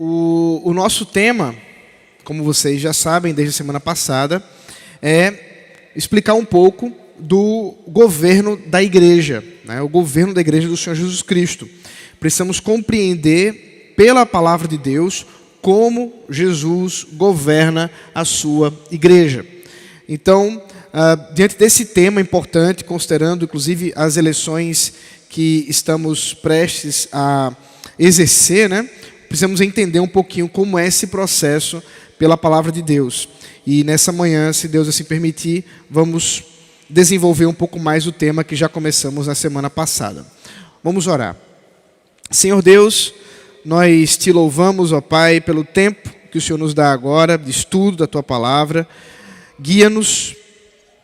O nosso tema, como vocês já sabem desde a semana passada, é explicar um pouco do governo da igreja, né? O governo da igreja do Senhor Jesus Cristo. Precisamos compreender pela palavra de Deus como Jesus governa a sua igreja. Então, diante desse tema importante, considerando inclusive as eleições que estamos prestes a exercer, né? Precisamos entender um pouquinho como é esse processo pela palavra de Deus. E nessa manhã, se Deus assim permitir, vamos desenvolver um pouco mais o tema que já começamos na semana passada. Vamos orar. Senhor Deus, nós te louvamos, ó Pai, pelo tempo que o Senhor nos dá agora de estudo da Tua palavra. Guia-nos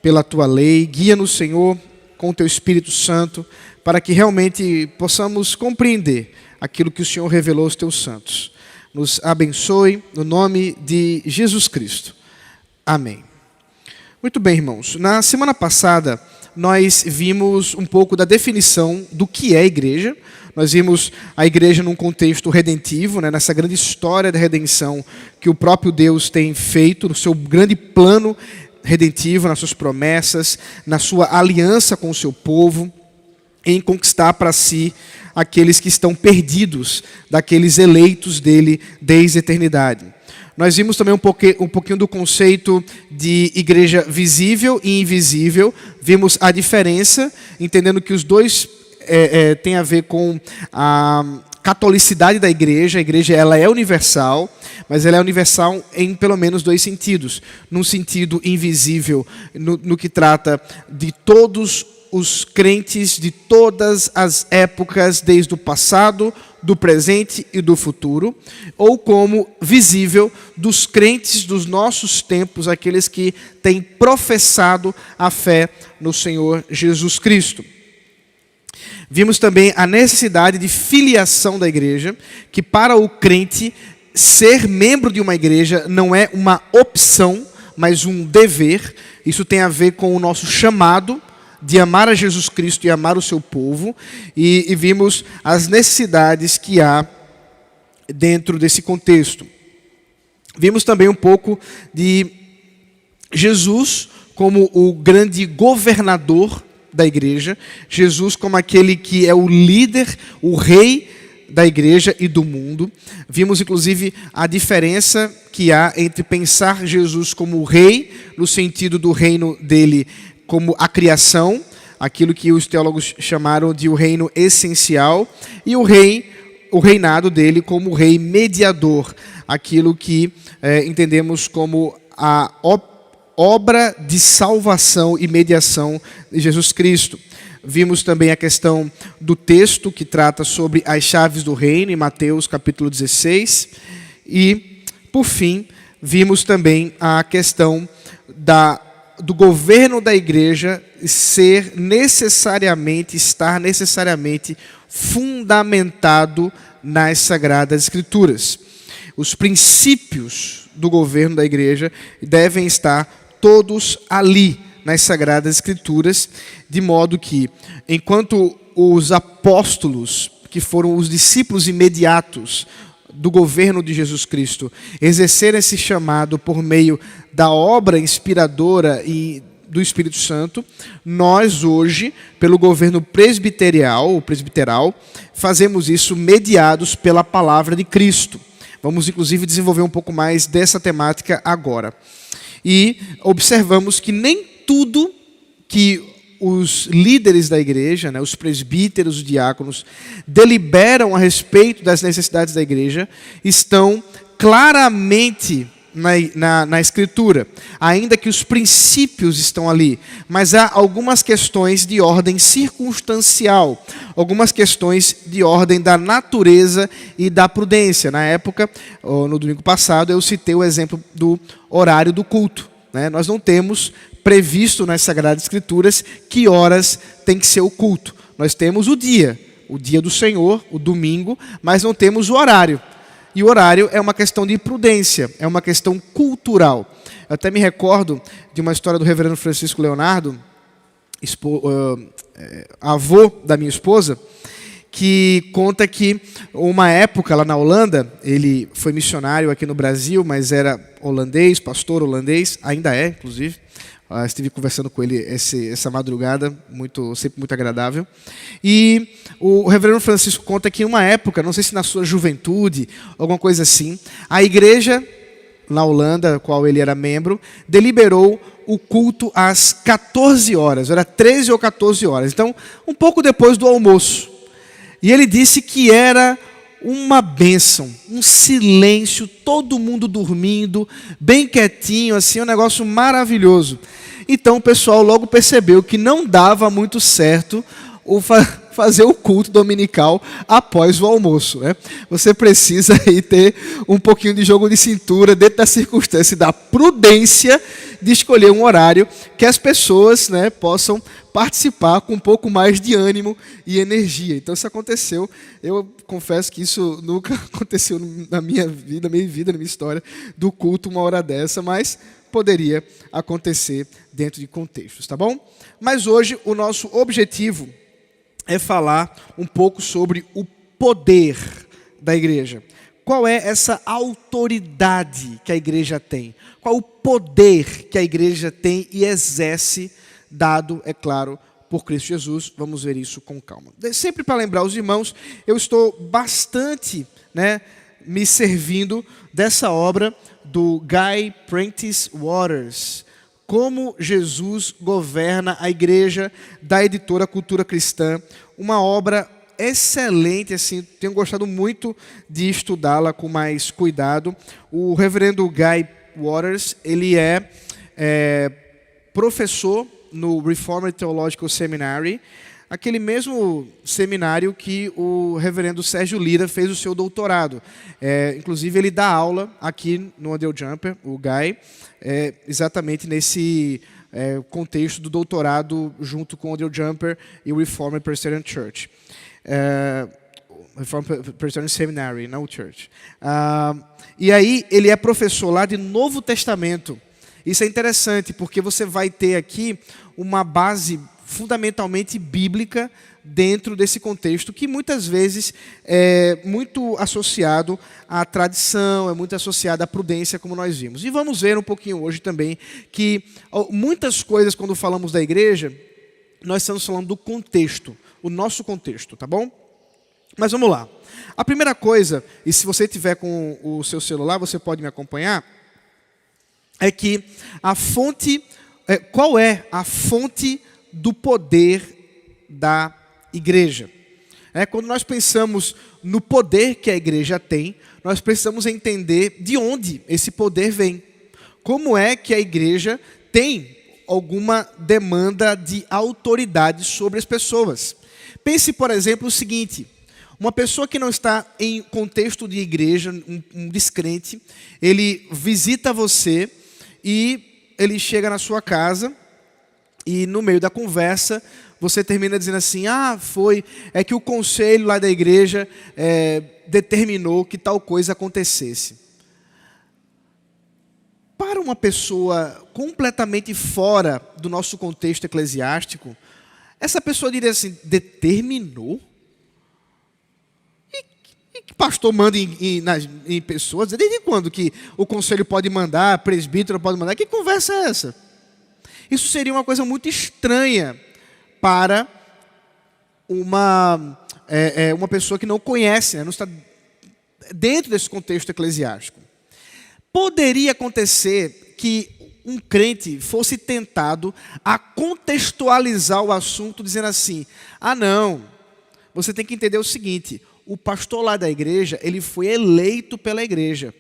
pela Tua lei, guia-nos, Senhor, com o Teu Espírito Santo, para que realmente possamos compreender aquilo que o Senhor revelou aos Teus santos. Nos abençoe, no nome de Jesus Cristo. Amém. Muito bem, irmãos. Na semana passada, nós vimos um pouco da definição do que é igreja. Nós vimos a igreja num contexto redentivo, né, nessa grande história da redenção que o próprio Deus tem feito, no seu grande plano redentivo, nas suas promessas, na sua aliança com o seu povo, em conquistar para si aqueles que estão perdidos, daqueles eleitos dele desde a eternidade. Nós vimos também um pouquinho do conceito de igreja visível e invisível. Vimos a diferença, entendendo que os dois têm a ver com a catolicidade da igreja. A igreja ela é universal, mas ela é universal em pelo menos dois sentidos. Num sentido invisível, no que trata de todos os crentes de todas as épocas, desde o passado, do presente e do futuro, ou como visível dos crentes dos nossos tempos, aqueles que têm professado a fé no Senhor Jesus Cristo. Vimos também a necessidade de filiação da igreja, que para o crente, ser membro de uma igreja não é uma opção, mas um dever. Isso tem a ver com o nosso chamado de amar a Jesus Cristo e amar o seu povo, e vimos as necessidades que há dentro desse contexto. Vimos também um pouco de Jesus como o grande governador da igreja, Jesus como aquele que é o líder, o rei da igreja e do mundo. Vimos inclusive a diferença que há entre pensar Jesus como o rei, no sentido do reino dele como a criação, aquilo que os teólogos chamaram de o reino essencial, e o reinado dele como o rei mediador, aquilo que entendemos como a obra de salvação e mediação de Jesus Cristo. Vimos também a questão do texto que trata sobre as chaves do reino, em Mateus capítulo 16, e, por fim, vimos também a questão do governo da igreja estar necessariamente fundamentado nas Sagradas Escrituras. Os princípios do governo da igreja devem estar todos ali nas Sagradas Escrituras, de modo que, enquanto os apóstolos, que foram os discípulos imediatos do governo de Jesus Cristo, exercer esse chamado por meio da obra inspiradora e do Espírito Santo, nós hoje, pelo governo presbiteral, fazemos isso mediados pela palavra de Cristo. Vamos inclusive desenvolver um pouco mais dessa temática agora. E observamos que nem tudo que os líderes da igreja, né, os presbíteros, os diáconos, deliberam a respeito das necessidades da igreja, estão claramente na Escritura, ainda que os princípios estão ali, mas há algumas questões de ordem circunstancial, algumas questões de ordem da natureza e da prudência. Na época, no domingo passado, eu citei o exemplo do horário do culto, né? Nós não temos previsto nas Sagradas Escrituras que horas tem que ser o culto. Nós temos o dia do Senhor, o domingo, mas não temos o horário. E o horário é uma questão de prudência, é uma questão cultural. Eu até me recordo de uma história do reverendo Francisco Leonardo, avô da minha esposa, que conta que uma época lá na Holanda, ele foi missionário aqui no Brasil, mas era holandês, pastor holandês, ainda é, inclusive. Estive conversando com ele essa madrugada, sempre muito agradável. E o reverendo Francisco conta que em uma época, não sei se na sua juventude, alguma coisa assim, a igreja na Holanda, qual ele era membro, deliberou o culto às 14 horas, era 13 ou 14 horas, então um pouco depois do almoço. E ele disse que era uma bênção, um silêncio, todo mundo dormindo, bem quietinho, assim, um negócio maravilhoso. Então o pessoal logo percebeu que não dava muito certo fazer o culto dominical após o almoço, né? Você precisa aí ter um pouquinho de jogo de cintura dentro da circunstância, da prudência de escolher um horário que as pessoas, né, possam participar com um pouco mais de ânimo e energia. Então isso aconteceu. Eu confesso que isso nunca aconteceu na minha vida, na minha história, do culto uma hora dessa, mas poderia acontecer dentro de contextos, tá bom? Mas hoje o nosso objetivo é falar um pouco sobre o poder da igreja. Qual é essa autoridade que a igreja tem? Qual o poder que a igreja tem e exerce, dado, é claro, por Cristo Jesus? Vamos ver isso com calma. Sempre para lembrar os irmãos, eu estou bastante, me servindo dessa obra do Guy Prentice Waters, Como Jesus Governa a Igreja, da editora Cultura Cristã. Uma obra excelente, assim, tenho gostado muito de estudá-la com mais cuidado. O reverendo Guy Waters, ele é professor no Reformed Theological Seminary, aquele mesmo seminário que o reverendo Sérgio Lira fez o seu doutorado. Inclusive, ele dá aula aqui no Andale Jumper, o Guy, exatamente nesse contexto do doutorado junto com o Andale Jumper e o Reformed Presbyterian Church. Reformed Presbyterian Seminary, não Church. E aí, ele é professor lá de Novo Testamento. Isso é interessante, porque você vai ter aqui uma base fundamentalmente bíblica dentro desse contexto, que muitas vezes é muito associado à tradição, é muito associado à prudência, como nós vimos. E vamos ver um pouquinho hoje também que muitas coisas, quando falamos da igreja, nós estamos falando do contexto, o nosso contexto, tá bom? Mas vamos lá. A primeira coisa, e se você tiver com o seu celular, você pode me acompanhar, é que a fonte, qual é a fonte do poder da igreja? Quando nós pensamos no poder que a igreja tem, nós precisamos entender de onde esse poder vem. Como é que a igreja tem alguma demanda de autoridade sobre as pessoas? Pense, por exemplo, o seguinte: uma pessoa que não está em contexto de igreja, um descrente, ele visita você e ele chega na sua casa e no meio da conversa você termina dizendo assim: é que o conselho lá da igreja determinou que tal coisa acontecesse. Para uma pessoa completamente fora do nosso contexto eclesiástico, essa pessoa diria assim: determinou? E que pastor manda em pessoas? Desde quando que o conselho pode mandar, presbítero pode mandar? Que conversa é essa? Isso seria uma coisa muito estranha para uma pessoa que não conhece, não está dentro desse contexto eclesiástico. Poderia acontecer que um crente fosse tentado a contextualizar o assunto dizendo assim: não, você tem que entender o seguinte, o pastor lá da igreja, ele foi eleito pela igreja.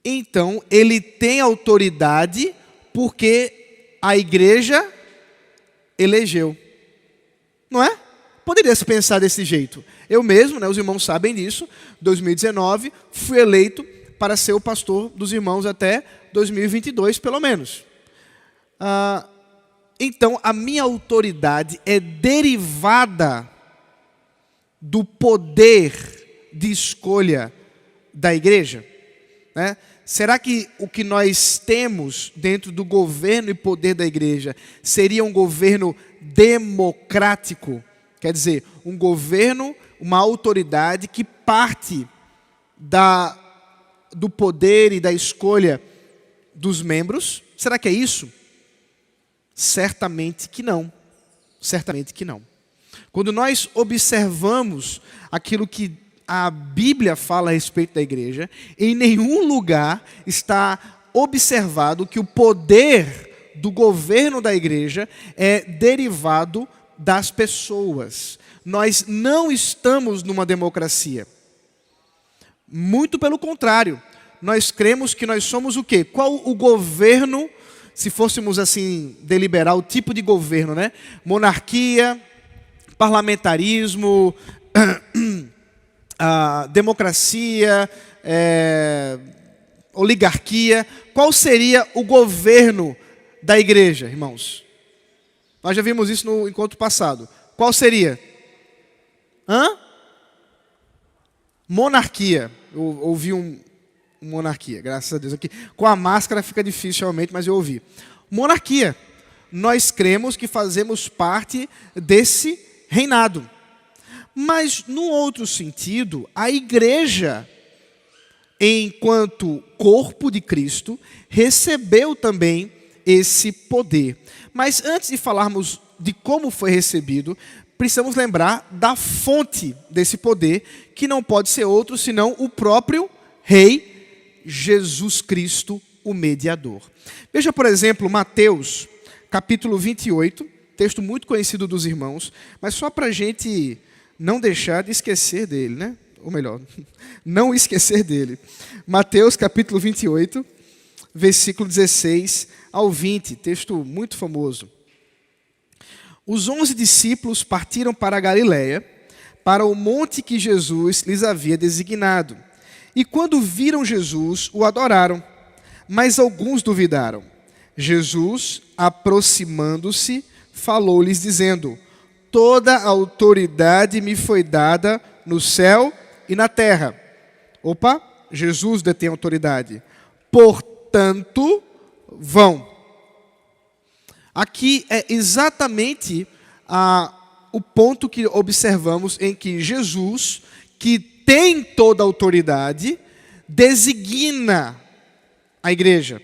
Então, ele tem autoridade porque a igreja elegeu. Não é? Poderia se pensar desse jeito. Eu mesmo, os irmãos sabem disso, 2019, fui eleito para ser o pastor dos irmãos até 2022, pelo menos. Então, a minha autoridade é derivada do poder de escolha da igreja? Será que o que nós temos dentro do governo e poder da igreja seria um governo democrático Quer dizer, um governo, uma autoridade que parte do poder e da escolha dos membros. Será que é isso? Certamente que não. Certamente que não. Quando nós observamos aquilo que a Bíblia fala a respeito da igreja, em nenhum lugar está observado que o poder do governo da igreja é derivado das pessoas. Nós não estamos numa democracia. Muito pelo contrário. Nós cremos que nós somos o quê? Qual o governo, se fôssemos assim deliberar o tipo de governo, né? Monarquia, parlamentarismo, democracia, oligarquia. Qual seria o governo da igreja, irmãos? Nós já vimos isso no encontro passado. Qual seria? Monarquia. Eu ouvi monarquia, graças a Deus. Aqui, com a máscara fica difícil realmente, mas eu ouvi. Monarquia. Nós cremos que fazemos parte desse reinado. Mas, num outro sentido, a igreja, enquanto corpo de Cristo, recebeu também esse poder. Mas antes de falarmos de como foi recebido, precisamos lembrar da fonte desse poder, que não pode ser outro senão o próprio Rei Jesus Cristo, o mediador. Veja, por exemplo, Mateus, capítulo 28, texto muito conhecido dos irmãos, mas só para a gente não deixar de esquecer dele, né? Ou melhor, não esquecer dele. Mateus, capítulo 28, versículo 16 ao 20, texto muito famoso. Os 11 discípulos partiram para a Galiléia, para o monte que Jesus lhes havia designado. E quando viram Jesus, o adoraram, mas alguns duvidaram. Jesus, aproximando-se, falou-lhes dizendo: toda a autoridade me foi dada no céu e na terra. Opa, Jesus detém autoridade. Portanto, vão. Aqui é exatamente o ponto que observamos em que Jesus, que tem toda a autoridade, designa a igreja,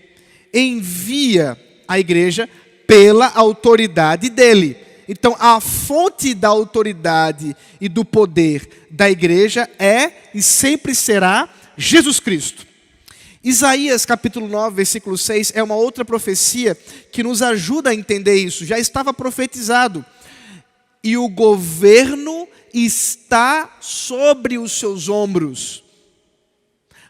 envia a igreja pela autoridade dele. Então, a fonte da autoridade e do poder da igreja é e sempre será Jesus Cristo. Isaías capítulo 9, versículo 6 é uma outra profecia que nos ajuda a entender isso. Já estava profetizado. E o governo está sobre os seus ombros.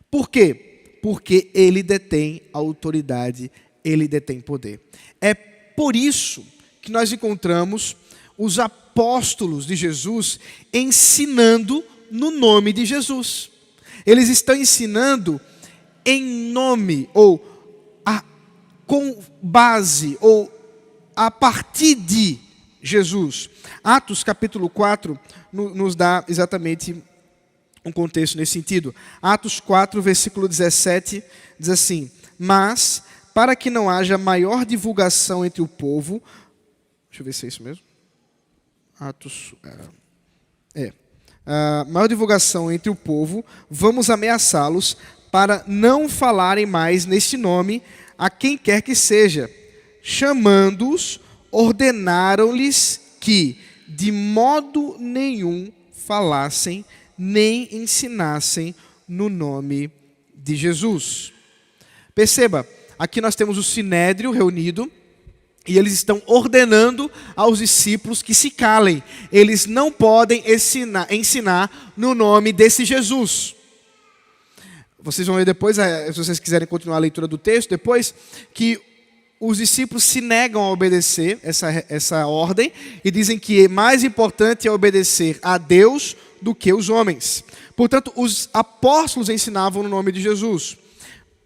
Por quê? Porque ele detém autoridade, ele detém poder. É por isso que nós encontramos os apóstolos de Jesus ensinando no nome de Jesus. Eles estão ensinando em nome, ou com base, ou a partir de Jesus. Atos capítulo 4 nos dá exatamente um contexto nesse sentido. Atos 4, versículo 17, diz assim: mas, para que não haja maior divulgação entre o povo... Deixa eu ver se é isso mesmo. Atos... maior divulgação entre o povo, vamos ameaçá-los para não falarem mais neste nome a quem quer que seja. Chamando-os, ordenaram-lhes que de modo nenhum falassem nem ensinassem no nome de Jesus. Perceba, aqui nós temos o Sinédrio reunido e eles estão ordenando aos discípulos que se calem. Eles não podem ensinar no nome desse Jesus. Vocês vão ver depois, se vocês quiserem continuar a leitura do texto, depois, que os discípulos se negam a obedecer essa ordem e dizem que mais importante é obedecer a Deus do que os homens. Portanto, os apóstolos ensinavam no nome de Jesus.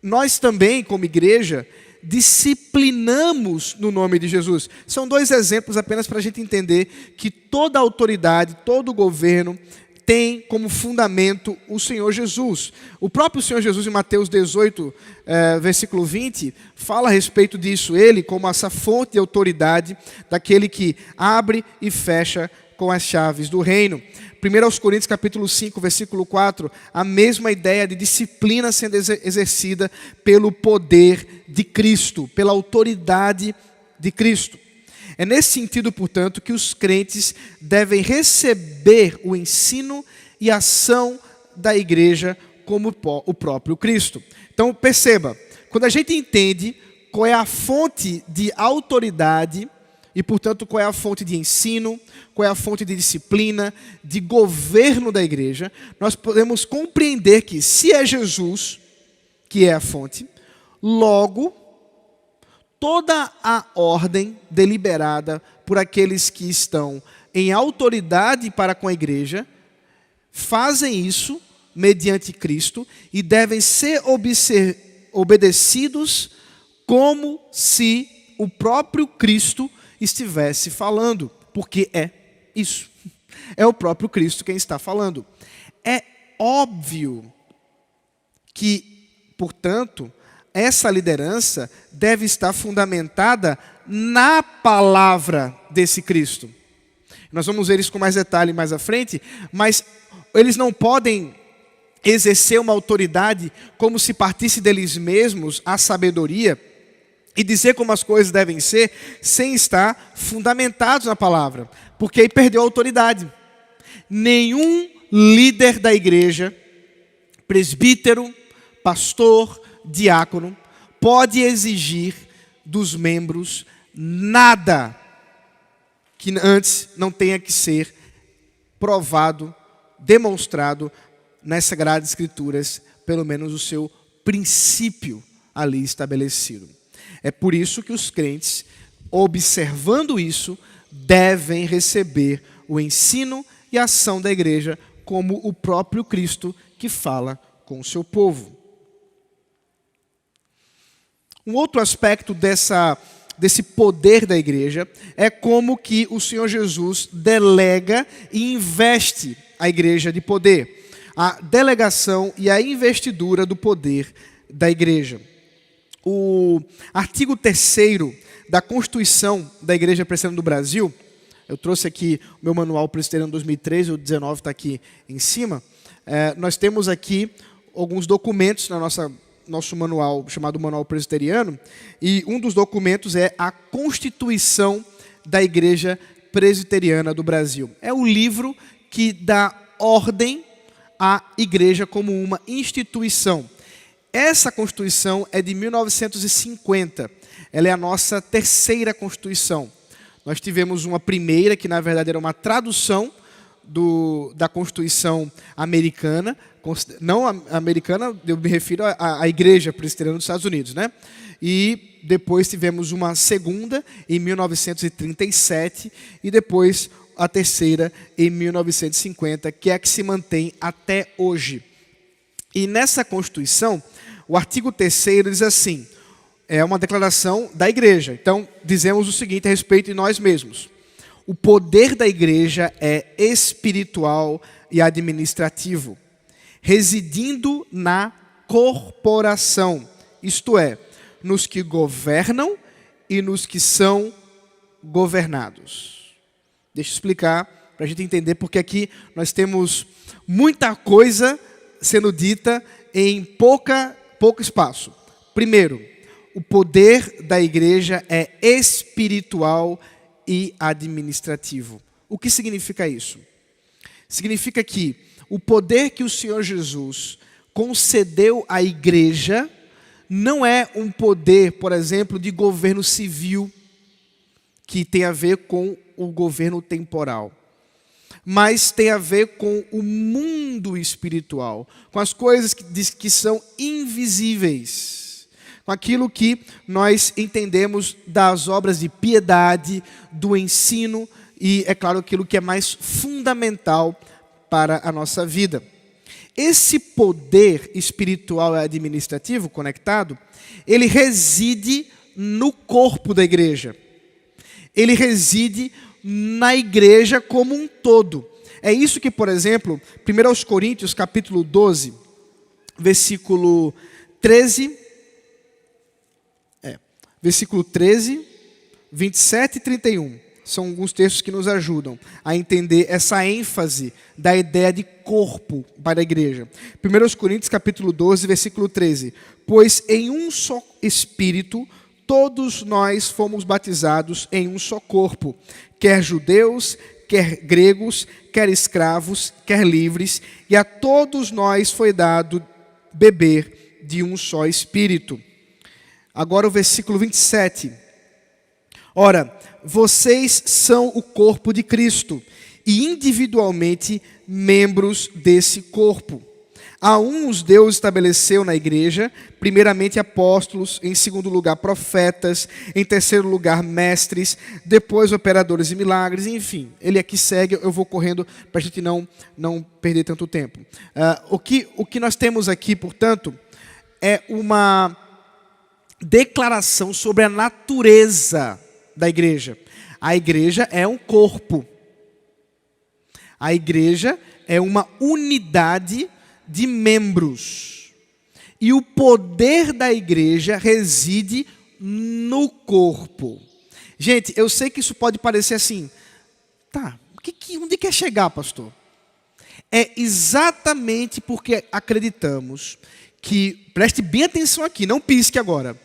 Nós também, como igreja, disciplinamos no nome de Jesus. São dois exemplos apenas para a gente entender que toda autoridade, todo governo tem como fundamento o Senhor Jesus. O próprio Senhor Jesus, em Mateus 18, versículo 20, fala a respeito disso. Ele, como essa fonte de autoridade, daquele que abre e fecha com as chaves do reino. 1 Coríntios capítulo 5, versículo 4, a mesma ideia de disciplina sendo exercida pelo poder de Cristo, pela autoridade de Cristo. É nesse sentido, portanto, que os crentes devem receber o ensino e ação da igreja como o próprio Cristo. Então, perceba, quando a gente entende qual é a fonte de autoridade e, portanto, qual é a fonte de ensino, qual é a fonte de disciplina, de governo da igreja, nós podemos compreender que, se é Jesus que é a fonte, logo, toda a ordem deliberada por aqueles que estão em autoridade para com a igreja, fazem isso mediante Cristo e devem ser obedecidos como se o próprio Cristo estivesse falando, porque é isso. É o próprio Cristo quem está falando. É óbvio que, portanto, essa liderança deve estar fundamentada na palavra desse Cristo. Nós vamos ver isso com mais detalhe mais à frente, mas eles não podem exercer uma autoridade como se partisse deles mesmos a sabedoria e dizer como as coisas devem ser, sem estar fundamentados na palavra, porque aí perdeu a autoridade. Nenhum líder da igreja, presbítero, pastor, diácono, pode exigir dos membros nada que antes não tenha que ser provado, demonstrado nas Sagradas Escrituras, pelo menos o seu princípio ali estabelecido. É por isso que os crentes, observando isso, devem receber o ensino e a ação da igreja como o próprio Cristo que fala com o seu povo. Um outro aspecto desse poder da igreja é como que o Senhor Jesus delega e investe a igreja de poder. A delegação e a investidura do poder da igreja. O artigo 3º da Constituição da Igreja Presbiteriana do Brasil, eu trouxe aqui o meu manual presbiteriano 2013, o 19 está aqui em cima. Nós temos aqui alguns documentos na nosso manual, chamado Manual Presbiteriano, e um dos documentos é a Constituição da Igreja Presbiteriana do Brasil. É o livro que dá ordem à igreja como uma instituição. Essa Constituição é de 1950. Ela é a nossa terceira Constituição. Nós tivemos uma primeira, que na verdade era uma tradução da Constituição americana. Não americana, eu me refiro à Igreja Presbiteriana dos Estados Unidos, né? E depois tivemos uma segunda, em 1937, e depois a terceira, em 1950, que é a que se mantém até hoje. E nessa Constituição, o artigo 3º diz assim, é uma declaração da igreja. Então, dizemos o seguinte a respeito de nós mesmos. O poder da igreja é espiritual e administrativo, residindo na corporação, isto é, nos que governam e nos que são governados. Deixa eu explicar para a gente entender, porque aqui nós temos muita coisa sendo dita em pouco espaço. Primeiro, o poder da igreja é espiritual e administrativo. O que significa isso? Significa que o poder que o Senhor Jesus concedeu à igreja não é um poder, por exemplo, de governo civil, que tem a ver com o governo temporal, mas tem a ver com o mundo espiritual, com as coisas que são invisíveis, com aquilo que nós entendemos das obras de piedade, do ensino e, é claro, aquilo que é mais fundamental para a nossa vida. Esse poder espiritual e administrativo conectado, ele reside no corpo da igreja. Ele reside na igreja como um todo. É isso que, por exemplo, 1 Coríntios capítulo 12, versículo 13, 27 e 31. são alguns textos que nos ajudam a entender essa ênfase da ideia de corpo para a igreja. 1 Coríntios capítulo 12, versículo 13. Pois em um só Espírito todos nós fomos batizados em um só corpo, quer judeus, quer gregos, quer escravos, quer livres, e a todos nós foi dado beber de um só Espírito. Agora o versículo 27. Ora, vocês são o corpo de Cristo e individualmente membros desse corpo. A uns Deus estabeleceu na igreja, primeiramente apóstolos, em segundo lugar profetas, em terceiro lugar mestres, depois operadores de milagres, enfim. Ele aqui segue, eu vou correndo para a gente não perder tanto tempo. O que nós temos aqui, portanto, é uma declaração sobre a natureza da igreja. A igreja é um corpo. A igreja é uma unidade de membros. E o poder da igreja reside no corpo. Gente, eu sei que isso pode parecer assim, tá, onde quer chegar, pastor? É exatamente porque acreditamos que, preste bem atenção aqui, não pisque agora.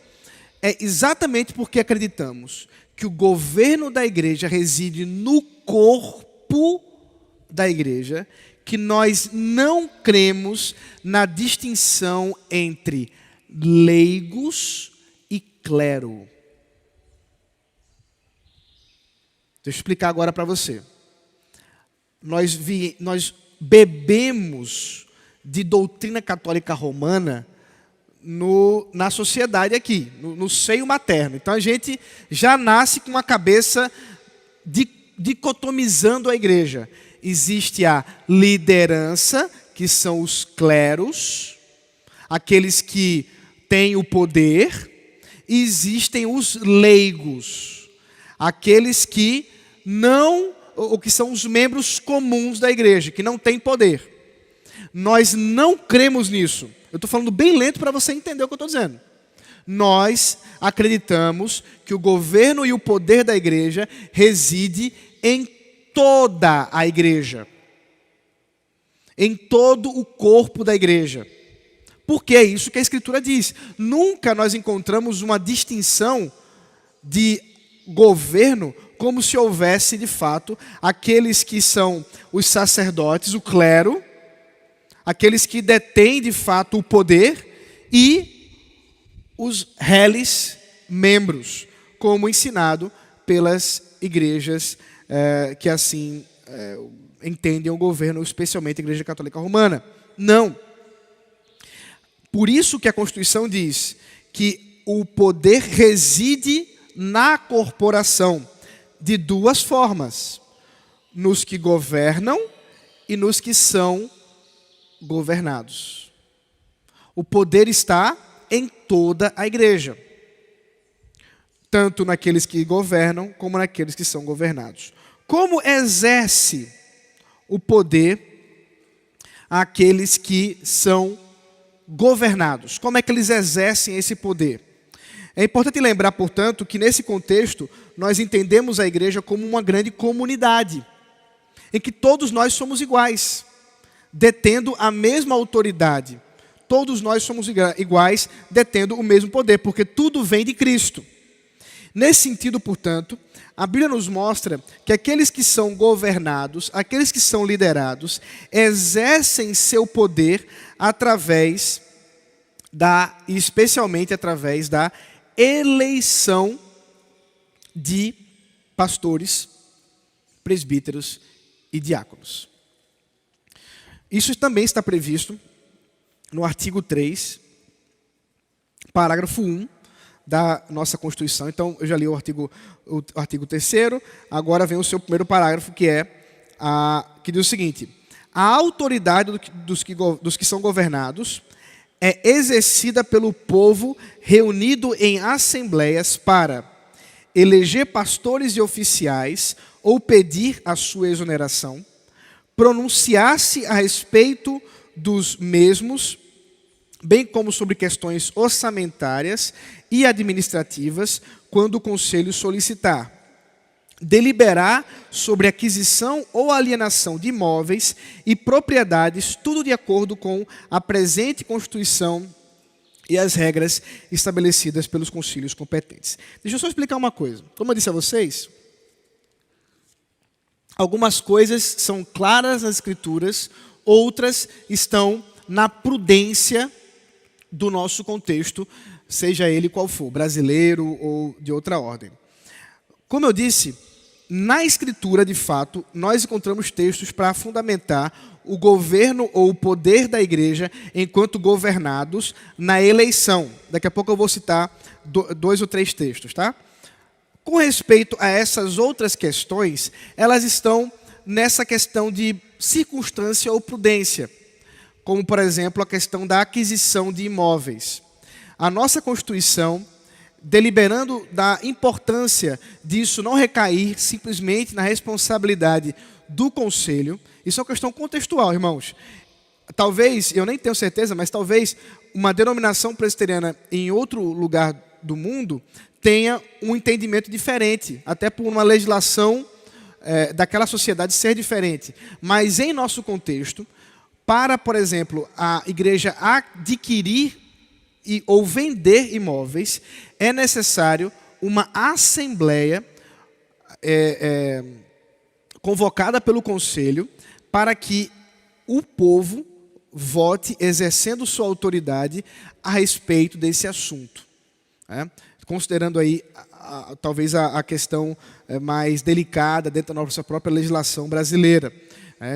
É exatamente porque acreditamos que o governo da igreja reside no corpo da igreja, que nós não cremos na distinção entre leigos e clero. Deixa eu explicar agora para você. Nós bebemos de doutrina católica romana na sociedade aqui, no seio materno. Então a gente já nasce com uma cabeça dicotomizando a igreja. Existe a liderança, que são os cleros, aqueles que têm o poder, e existem os leigos, aqueles que não, ou que são os membros comuns da igreja, que não têm poder. Nós não cremos nisso. Eu estou falando bem lento para você entender o que eu estou dizendo. Nós acreditamos que o governo e o poder da igreja reside em toda a igreja, em todo o corpo da igreja. Porque é isso que a Escritura diz. Nunca nós encontramos uma distinção de governo como se houvesse, de fato, aqueles que são os sacerdotes, o clero, aqueles que detêm, de fato, o poder, e os reles membros, como ensinado pelas igrejas que assim entendem o governo, especialmente a Igreja Católica Romana. Não. Por isso que a Constituição diz que o poder reside na corporação de duas formas: nos que governam e nos que são governados. O poder está em toda a igreja, tanto naqueles que governam como naqueles que são governados. Como exerce o poder aqueles que são governados? Como é que eles exercem esse poder? É importante lembrar, portanto, que nesse contexto nós entendemos a igreja como uma grande comunidade, em que todos nós somos iguais, detendo a mesma autoridade. Todos nós somos iguais, detendo o mesmo poder, porque tudo vem de Cristo. Nesse sentido, portanto, a Bíblia nos mostra que aqueles que são governados, aqueles que são liderados, exercem seu poder especialmente através da eleição de pastores, presbíteros e diáconos. Isso também está previsto no artigo 3, parágrafo 1, da nossa Constituição. Então, eu já li o artigo 3º, agora vem o seu primeiro parágrafo, que diz o seguinte: a autoridade dos que são governados é exercida pelo povo reunido em assembleias para eleger pastores e oficiais ou pedir a sua exoneração, pronunciar-se a respeito dos mesmos, bem como sobre questões orçamentárias e administrativas, quando o conselho solicitar. deliberar sobre aquisição ou alienação de imóveis e propriedades, tudo de acordo com a presente Constituição e as regras estabelecidas pelos concílios competentes. Deixa eu só explicar uma coisa. Como eu disse a vocês, algumas coisas são claras nas Escrituras, outras estão na prudência do nosso contexto, seja ele qual for, brasileiro ou de outra ordem. Como eu disse, na Escritura, de fato, nós encontramos textos para fundamentar o governo ou o poder da igreja enquanto governados na eleição. Daqui a pouco eu vou citar 2 ou 3 textos, tá? Com respeito a essas outras questões, elas estão nessa questão de circunstância ou prudência, como, por exemplo, a questão da aquisição de imóveis. A nossa Constituição, deliberando da importância disso não recair simplesmente na responsabilidade do Conselho, isso é uma questão contextual, irmãos. Talvez, eu nem tenho certeza, mas talvez uma denominação presbiteriana em outro lugar do mundo tenha um entendimento diferente, até por uma legislação daquela sociedade ser diferente. Mas em nosso contexto, para, por exemplo, a igreja adquirir ou vender imóveis, é necessário uma assembleia convocada pelo conselho para que o povo vote exercendo sua autoridade a respeito desse assunto. Considerando aí talvez a questão mais delicada dentro da nossa própria legislação brasileira.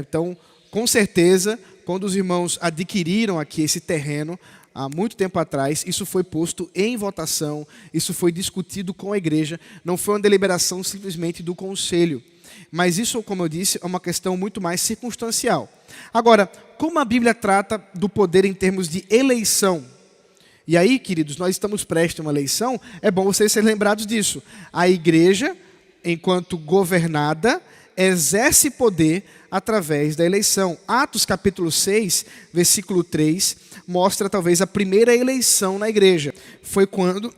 Então, com certeza, quando os irmãos adquiriram aqui esse terreno, há muito tempo atrás, isso foi posto em votação, isso foi discutido com a igreja, não foi uma deliberação simplesmente do conselho. Mas isso, como eu disse, é uma questão muito mais circunstancial. Agora, como a Bíblia trata do poder em termos de eleição? E aí, queridos, nós estamos prestes a uma eleição, é bom vocês serem lembrados disso. A igreja, enquanto governada, exerce poder através da eleição. Atos capítulo 6, versículo 3, mostra talvez a primeira eleição na igreja. Foi quando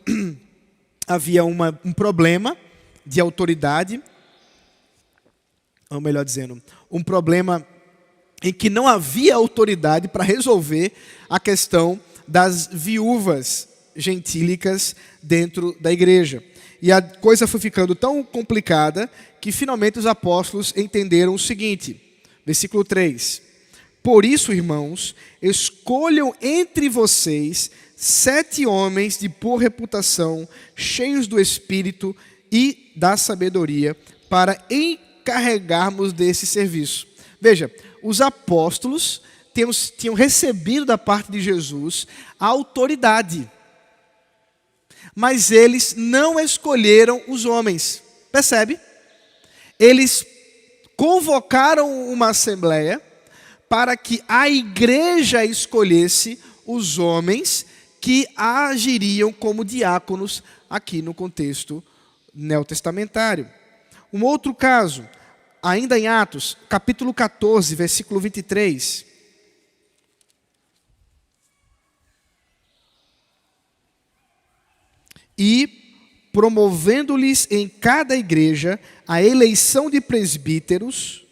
havia um problema de autoridade, ou melhor dizendo, um problema em que não havia autoridade para resolver a questão das viúvas gentílicas dentro da igreja. E a coisa foi ficando tão complicada que finalmente os apóstolos entenderam o seguinte, versículo 3. Por isso, irmãos, escolham entre vocês 7 homens de boa reputação, cheios do Espírito e da sabedoria, para encarregarmos desse serviço. Veja, os apóstolos tinham recebido da parte de Jesus a autoridade, mas eles não escolheram os homens. Percebe? Eles convocaram uma assembleia para que a igreja escolhesse os homens que agiriam como diáconos aqui no contexto neotestamentário. Um outro caso, ainda em Atos, capítulo 14, versículo 23. E promovendo-lhes em cada igreja a eleição de presbíteros,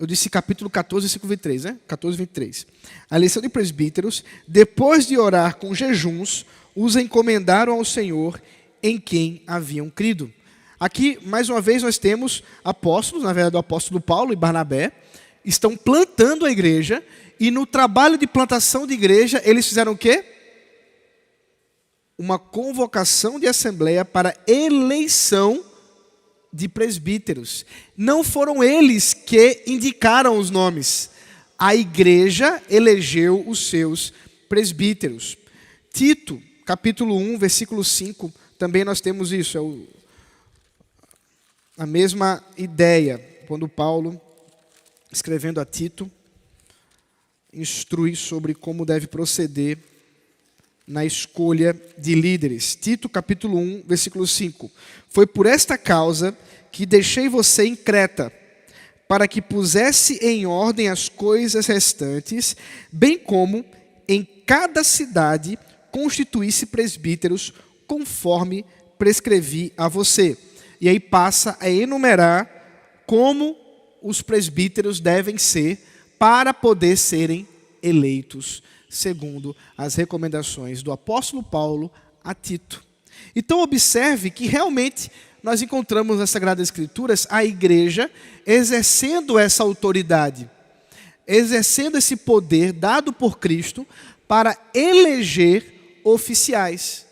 eu disse capítulo 14, versículo 23, né? 14, 23. A eleição de presbíteros, depois de orar com jejuns, os encomendaram ao Senhor em quem haviam crido. Aqui, mais uma vez, nós temos apóstolos, na verdade o apóstolo Paulo e Barnabé, estão plantando a igreja, e no trabalho de plantação de igreja, eles fizeram o quê? Uma convocação de assembleia para eleição de presbíteros. Não foram eles que indicaram os nomes. A igreja elegeu os seus presbíteros. Tito, capítulo 1, versículo 5, também nós temos isso. A mesma ideia, quando Paulo, escrevendo a Tito, instrui sobre como deve proceder na escolha de líderes. Tito capítulo 1, versículo 5. Foi por esta causa que deixei você em Creta, para que pusesse em ordem as coisas restantes, bem como em cada cidade constituísse presbíteros, conforme prescrevi a você. E aí passa a enumerar como os presbíteros devem ser para poder serem eleitos, segundo as recomendações do apóstolo Paulo a Tito. Então observe que realmente nós encontramos nas Sagradas Escrituras a igreja exercendo essa autoridade, exercendo esse poder dado por Cristo para eleger oficiais,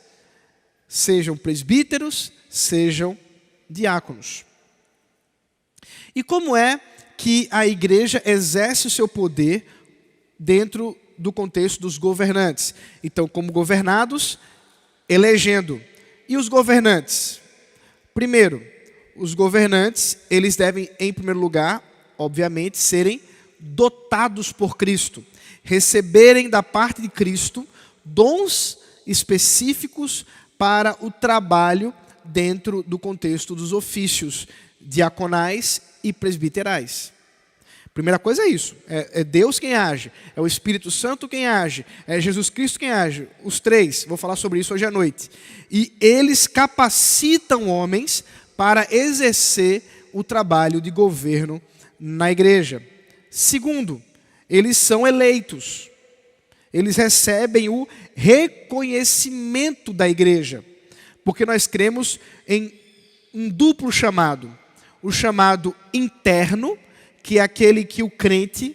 sejam presbíteros, sejam diáconos. E como é que a igreja exerce o seu poder dentro do contexto dos governantes? Então, como governados, elegendo. E os governantes? Primeiro, os governantes, eles devem, em primeiro lugar, obviamente, serem dotados por Cristo, receberem da parte de Cristo dons específicos para o trabalho dentro do contexto dos ofícios diaconais e presbiterais. Primeira coisa é isso, é Deus quem age, é o Espírito Santo quem age, é Jesus Cristo quem age, os três, vou falar sobre isso hoje à noite. E eles capacitam homens para exercer o trabalho de governo na igreja. Segundo, eles são eleitos, eles recebem o reconhecimento da igreja, porque nós cremos em um duplo chamado, o chamado interno, que é aquele que o crente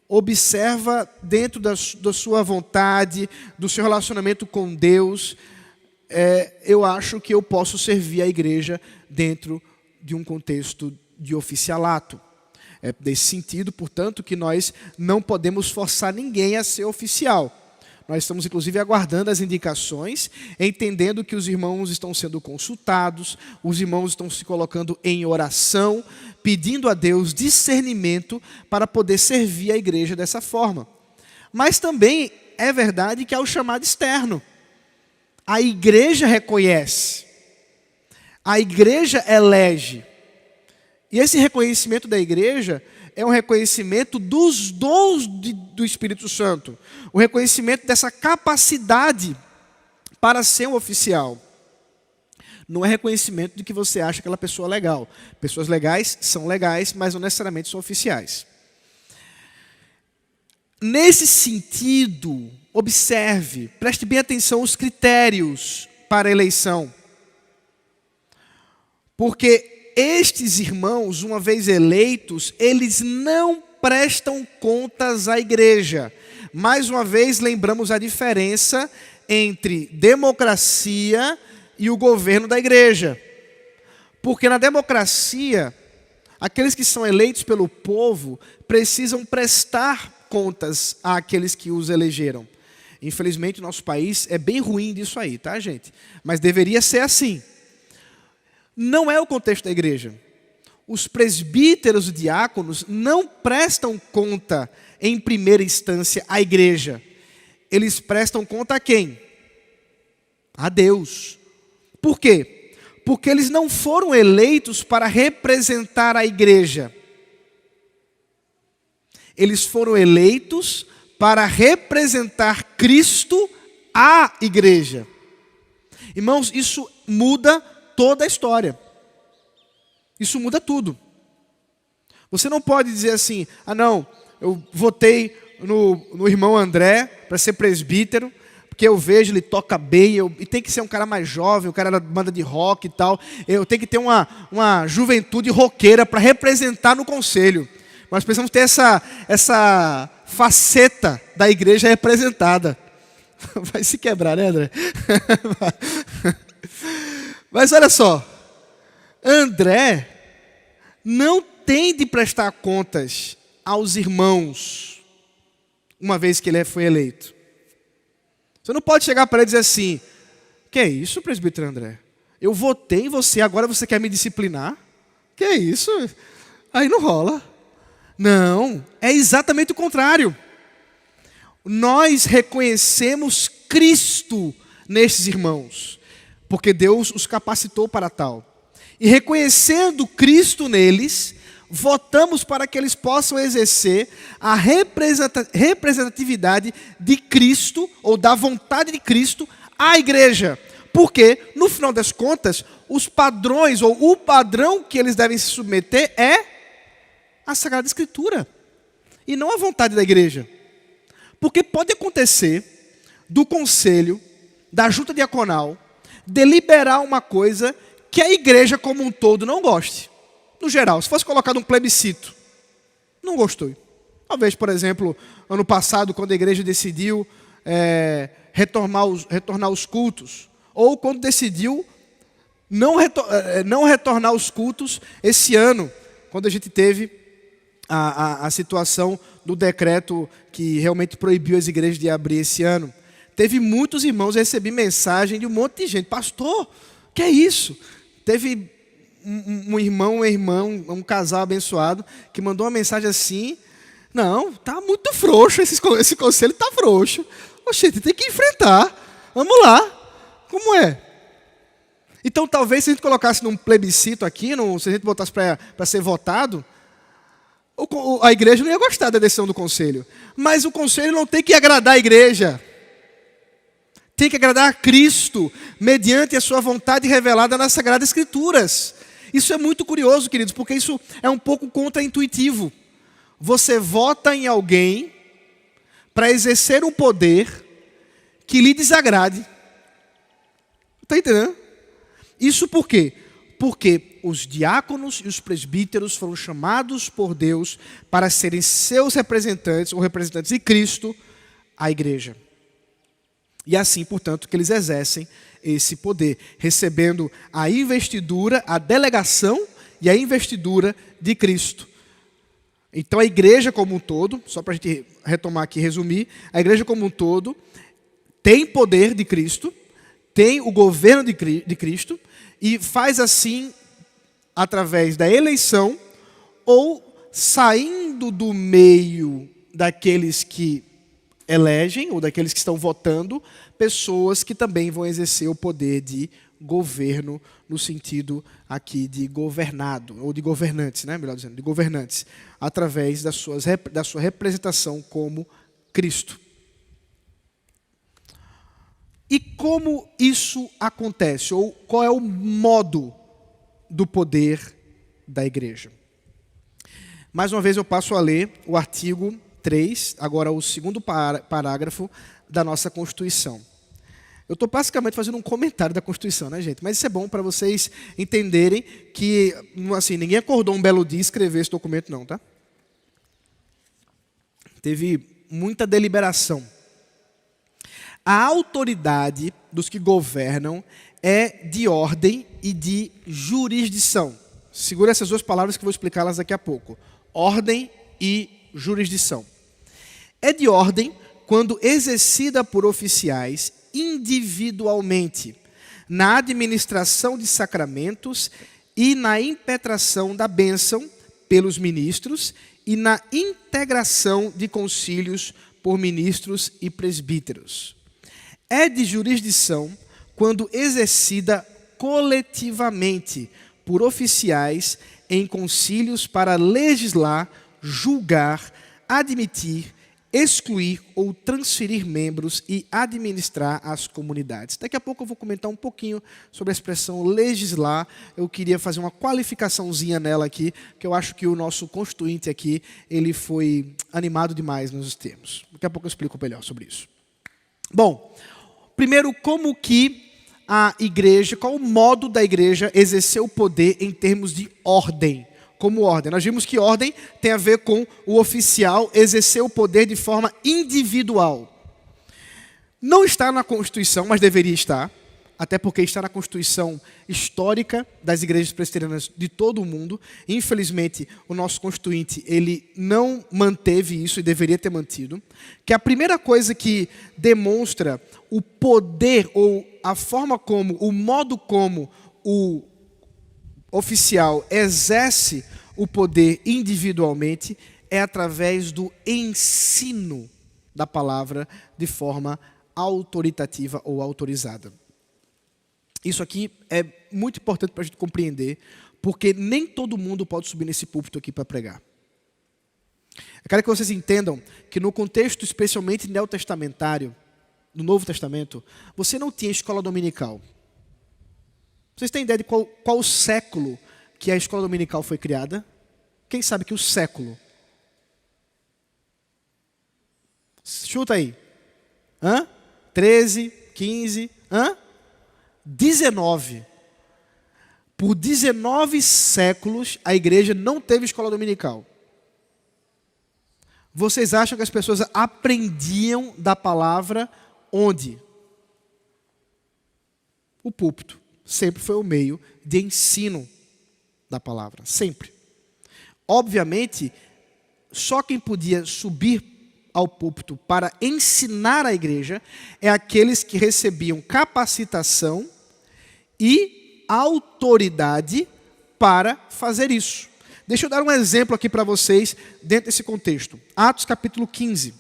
observa dentro da sua vontade, do seu relacionamento com Deus. Eu acho que eu posso servir a igreja dentro de um contexto de oficialato. É desse sentido, portanto, que nós não podemos forçar ninguém a ser oficial. Nós estamos, inclusive, aguardando as indicações, entendendo que os irmãos estão sendo consultados, os irmãos estão se colocando em oração, pedindo a Deus discernimento para poder servir a igreja dessa forma. Mas também é verdade que há o chamado externo. A igreja reconhece, a igreja elege. E esse reconhecimento da igreja é um reconhecimento dos dons do Espírito Santo. O reconhecimento dessa capacidade para ser um oficial. Não é reconhecimento de que você acha aquela pessoa legal. Pessoas legais são legais, mas não necessariamente são oficiais. Nesse sentido, observe, preste bem atenção aos critérios para a eleição. Porque estes irmãos, uma vez eleitos, eles não prestam contas à igreja. Mais uma vez, lembramos a diferença entre democracia e o governo da igreja. Porque na democracia, aqueles que são eleitos pelo povo precisam prestar contas àqueles que os elegeram. Infelizmente, o nosso país é bem ruim disso aí, tá, gente? Mas deveria ser assim. Não é o contexto da igreja. Os presbíteros e diáconos não prestam conta, em primeira instância, à igreja. Eles prestam conta a quem? A Deus. Por quê? Porque eles não foram eleitos para representar a igreja. Eles foram eleitos para representar Cristo à igreja. Irmãos, isso muda toda a história. Isso muda tudo. Você não pode dizer assim, não, eu votei no irmão André para ser presbítero, porque eu vejo, ele toca bem, e tem que ser um cara mais jovem, um cara da banda de rock e tal, eu tenho que ter uma juventude roqueira para representar no conselho. Nós precisamos ter essa faceta da igreja representada. Vai se quebrar, né, André? Mas olha só, André não tem de prestar contas aos irmãos, uma vez que ele foi eleito. Você não pode chegar para ele e dizer assim, que é isso, presbítero André? Eu votei em você, agora você quer me disciplinar? Que é isso? Aí não rola. Não, é exatamente o contrário. Nós reconhecemos Cristo nesses irmãos, porque Deus os capacitou para tal. E reconhecendo Cristo neles, votamos para que eles possam exercer a representatividade de Cristo, ou da vontade de Cristo, à igreja. Porque, no final das contas, os padrões, ou o padrão que eles devem se submeter é a Sagrada Escritura. E não a vontade da igreja. Porque pode acontecer do conselho, da junta diaconal, deliberar uma coisa que a igreja como um todo não goste. No geral, se fosse colocado um plebiscito, não gostou. Talvez, por exemplo, ano passado, quando a igreja decidiu retornar os cultos, ou quando decidiu não retornar os cultos esse ano, quando a gente teve a situação do decreto que realmente proibiu as igrejas de abrir esse ano. Teve muitos irmãos, eu recebi mensagem de um monte de gente. Pastor, que é isso? Teve um irmão, uma irmã, um casal abençoado, que mandou uma mensagem assim: não, está muito frouxo, esse conselho está frouxo. Oxente, tem que enfrentar. Vamos lá. Como é? Então, talvez, se a gente colocasse num plebiscito aqui, se a gente botasse para ser votado, a igreja não ia gostar da decisão do conselho. Mas o conselho não tem que agradar a igreja. Tem que agradar a Cristo, mediante a sua vontade revelada nas Sagradas Escrituras. Isso é muito curioso, queridos, porque isso é um pouco contraintuitivo. Você vota em alguém para exercer um poder que lhe desagrade. Está entendendo? Isso por quê? Porque os diáconos e os presbíteros foram chamados por Deus para serem seus representantes, ou representantes de Cristo, à igreja. E assim, portanto, que eles exercem esse poder, recebendo a investidura, a delegação e a investidura de Cristo. Então a igreja como um todo, só para a gente retomar aqui e resumir, a igreja como um todo tem poder de Cristo, tem o governo de Cristo, e faz assim através da eleição ou saindo do meio daqueles que elegem ou daqueles que estão votando, pessoas que também vão exercer o poder de governo no sentido aqui de governado, ou de governantes, né? Melhor dizendo, de governantes, através da sua representação como Cristo. E como isso acontece? Ou qual é o modo do poder da igreja? Mais uma vez eu passo a ler o artigo 3, agora o segundo parágrafo da nossa Constituição. Eu estou basicamente fazendo um comentário da Constituição, né, gente? Mas isso é bom para vocês entenderem que, assim, ninguém acordou um belo dia e escreveu esse documento não, tá? Teve muita deliberação. A autoridade dos que governam é de ordem e de jurisdição. Segura essas duas palavras que eu vou explicá-las daqui a pouco. Ordem e jurisdição. É de ordem quando exercida por oficiais individualmente, na administração de sacramentos e na impetração da bênção pelos ministros e na integração de concílios por ministros e presbíteros. É de jurisdição quando exercida coletivamente por oficiais em concílios para legislar, julgar, admitir, excluir ou transferir membros e administrar as comunidades. Daqui a pouco eu vou comentar um pouquinho sobre a expressão legislar. Eu queria fazer uma qualificaçãozinha nela aqui, que eu acho que o nosso constituinte aqui, ele foi animado demais nos termos. Daqui a pouco eu explico melhor sobre isso. Bom, primeiro, como que a igreja, qual o modo da igreja exercer o poder em termos de ordem? Como ordem. Nós vimos que ordem tem a ver com o oficial exercer o poder de forma individual. Não está na Constituição, mas deveria estar, até porque está na Constituição histórica das igrejas presbiterianas de todo o mundo. Infelizmente, o nosso constituinte, ele não manteve isso e deveria ter mantido. Que a primeira coisa que demonstra o poder ou a forma como, o modo como o oficial exerce o poder individualmente é através do ensino da palavra de forma autoritativa ou autorizada. Isso aqui é muito importante para a gente compreender, porque nem todo mundo pode subir nesse púlpito aqui para pregar. Eu quero que vocês entendam que no contexto especialmente neotestamentário, no Novo Testamento, você não tinha escola dominical. Vocês têm ideia de qual o século que a escola dominical foi criada? Quem sabe que o século? Chuta aí. 13, 15, 19. Por 19 séculos, a igreja não teve escola dominical. Vocês acham que as pessoas aprendiam da palavra onde? O púlpito. Sempre foi o meio de ensino da palavra. Sempre. Obviamente, só quem podia subir ao púlpito para ensinar a igreja é aqueles que recebiam capacitação e autoridade para fazer isso. Deixa eu dar um exemplo aqui para vocês dentro desse contexto. Atos capítulo 15.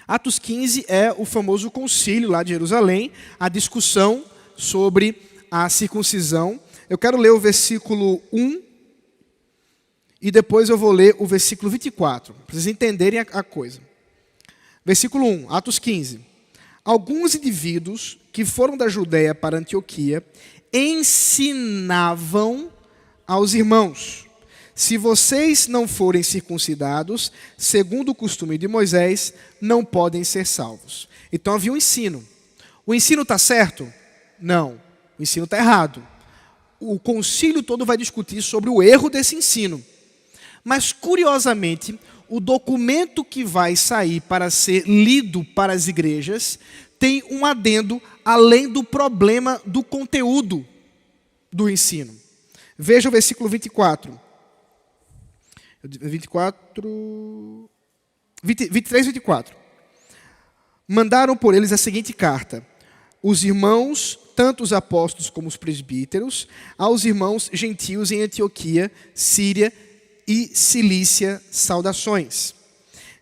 Atos 15 é o famoso concílio lá de Jerusalém, a discussão sobre a circuncisão. Eu quero ler o versículo 1 e depois eu vou ler o versículo 24, para vocês entenderem a coisa. Versículo 1, Atos 15. Alguns indivíduos que foram da Judeia para Antioquia ensinavam aos irmãos: se vocês não forem circuncidados, segundo o costume de Moisés, não podem ser salvos. Então havia um ensino. O ensino está certo? Não. O ensino está errado. O concílio todo vai discutir sobre o erro desse ensino. Mas, curiosamente, o documento que vai sair para ser lido para as igrejas tem um adendo além do problema do conteúdo do ensino. Veja o versículo 24. 23, 24. Mandaram por eles a seguinte carta: os irmãos, tanto os apóstolos como os presbíteros, aos irmãos gentios em Antioquia, Síria e Cilícia, saudações.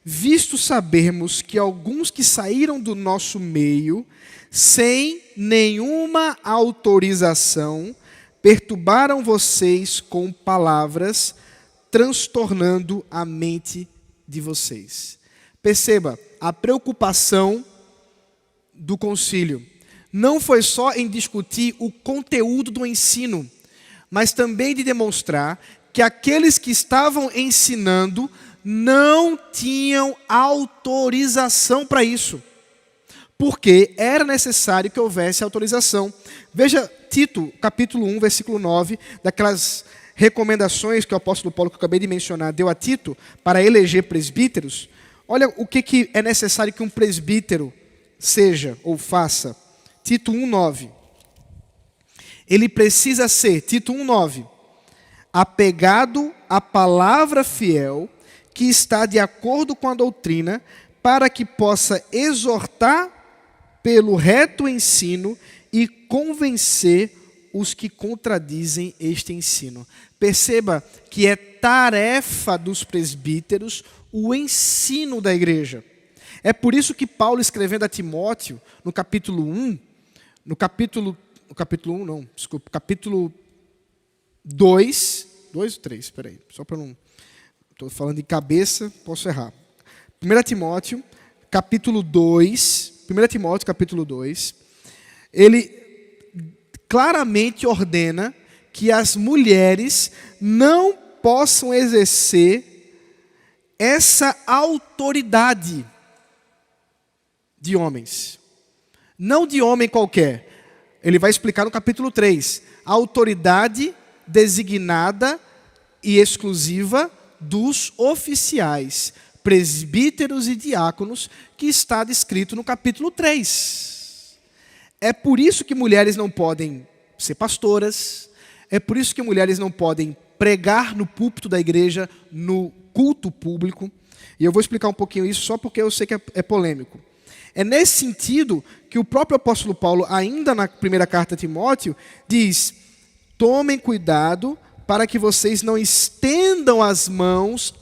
Visto sabermos que alguns que saíram do nosso meio, sem nenhuma autorização, perturbaram vocês com palavras, transtornando a mente de vocês. Perceba, a preocupação do concílio não foi só em discutir o conteúdo do ensino, mas também de demonstrar que aqueles que estavam ensinando não tinham autorização para isso. Porque era necessário que houvesse autorização. Veja Tito, capítulo 1, versículo 9, daquelas recomendações que o apóstolo Paulo, que eu acabei de mencionar, deu a Tito para eleger presbíteros. Olha o que é necessário que um presbítero seja ou faça. Tito 1, 9. Ele precisa ser, Tito 1, 9, apegado à palavra fiel, que está de acordo com a doutrina, para que possa exortar pelo reto ensino e convencer os que contradizem este ensino. Perceba que é tarefa dos presbíteros o ensino da igreja. É por isso que Paulo, escrevendo a Timóteo, no capítulo 2 ou 3, espera aí, só para não... Estou falando de cabeça, posso errar. 1 Timóteo, capítulo 2, ele claramente ordena que as mulheres não possam exercer essa autoridade de homens. Não de homem qualquer. Ele vai explicar no capítulo 3. A autoridade designada e exclusiva dos oficiais, presbíteros e diáconos, que está descrito no capítulo 3. É por isso que mulheres não podem ser pastoras, é por isso que mulheres não podem pregar no púlpito da igreja, no culto público. E eu vou explicar um pouquinho isso só porque eu sei que é polêmico. É nesse sentido que o próprio apóstolo Paulo, ainda na primeira carta a Timóteo, diz: tomem cuidado para que vocês não estendam as mãos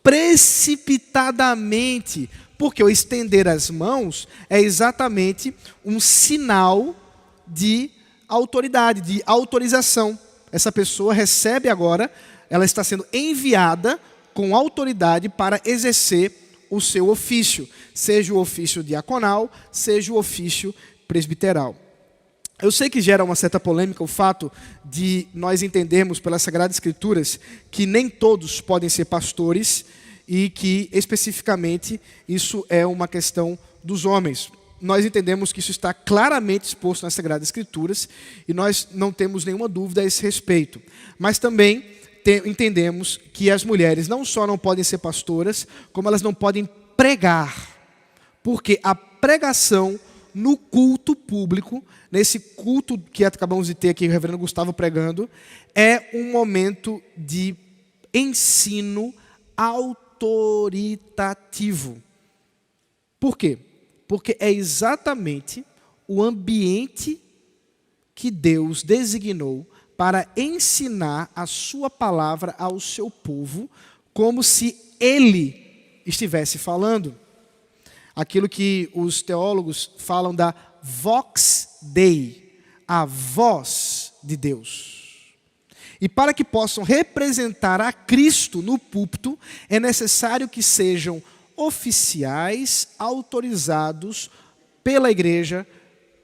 precipitadamente, porque o estender as mãos é exatamente um sinal de autoridade, de autorização. Essa pessoa recebe agora, ela está sendo enviada com autoridade para exercer o seu ofício, seja o ofício diaconal, seja o ofício presbiteral. Eu sei que gera uma certa polêmica o fato de nós entendermos pelas Sagradas Escrituras que nem todos podem ser pastores e que, especificamente, isso é uma questão dos homens. Nós entendemos que isso está claramente exposto nas Sagradas Escrituras e nós não temos nenhuma dúvida a esse respeito. Mas também entendemos que as mulheres não só não podem ser pastoras, como elas não podem pregar. Porque a pregação no culto público, nesse culto que acabamos de ter aqui, o reverendo Gustavo pregando, é um momento de ensino autoritativo. Por quê? Porque é exatamente o ambiente que Deus designou para ensinar a sua palavra ao seu povo, como se Ele estivesse falando. Aquilo que os teólogos falam da vox Dei, a voz de Deus. E para que possam representar a Cristo no púlpito, é necessário que sejam oficiais autorizados pela igreja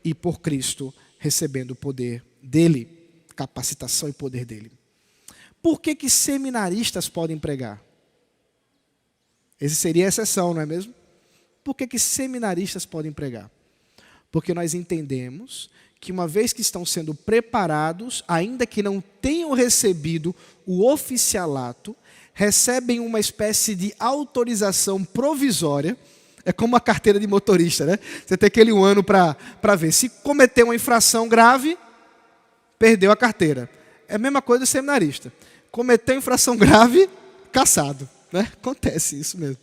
e por Cristo, recebendo o poder dele, capacitação e poder dele. Por que seminaristas podem pregar? Essa seria a exceção, não é mesmo? Por que seminaristas podem pregar? Porque nós entendemos que uma vez que estão sendo preparados, ainda que não tenham recebido o oficialato, recebem uma espécie de autorização provisória. É como uma carteira de motorista, né? Você tem aquele 1 ano para ver. Se cometer uma infração grave, perdeu a carteira. É a mesma coisa do seminarista. Cometeu infração grave, caçado. Né? Acontece isso mesmo.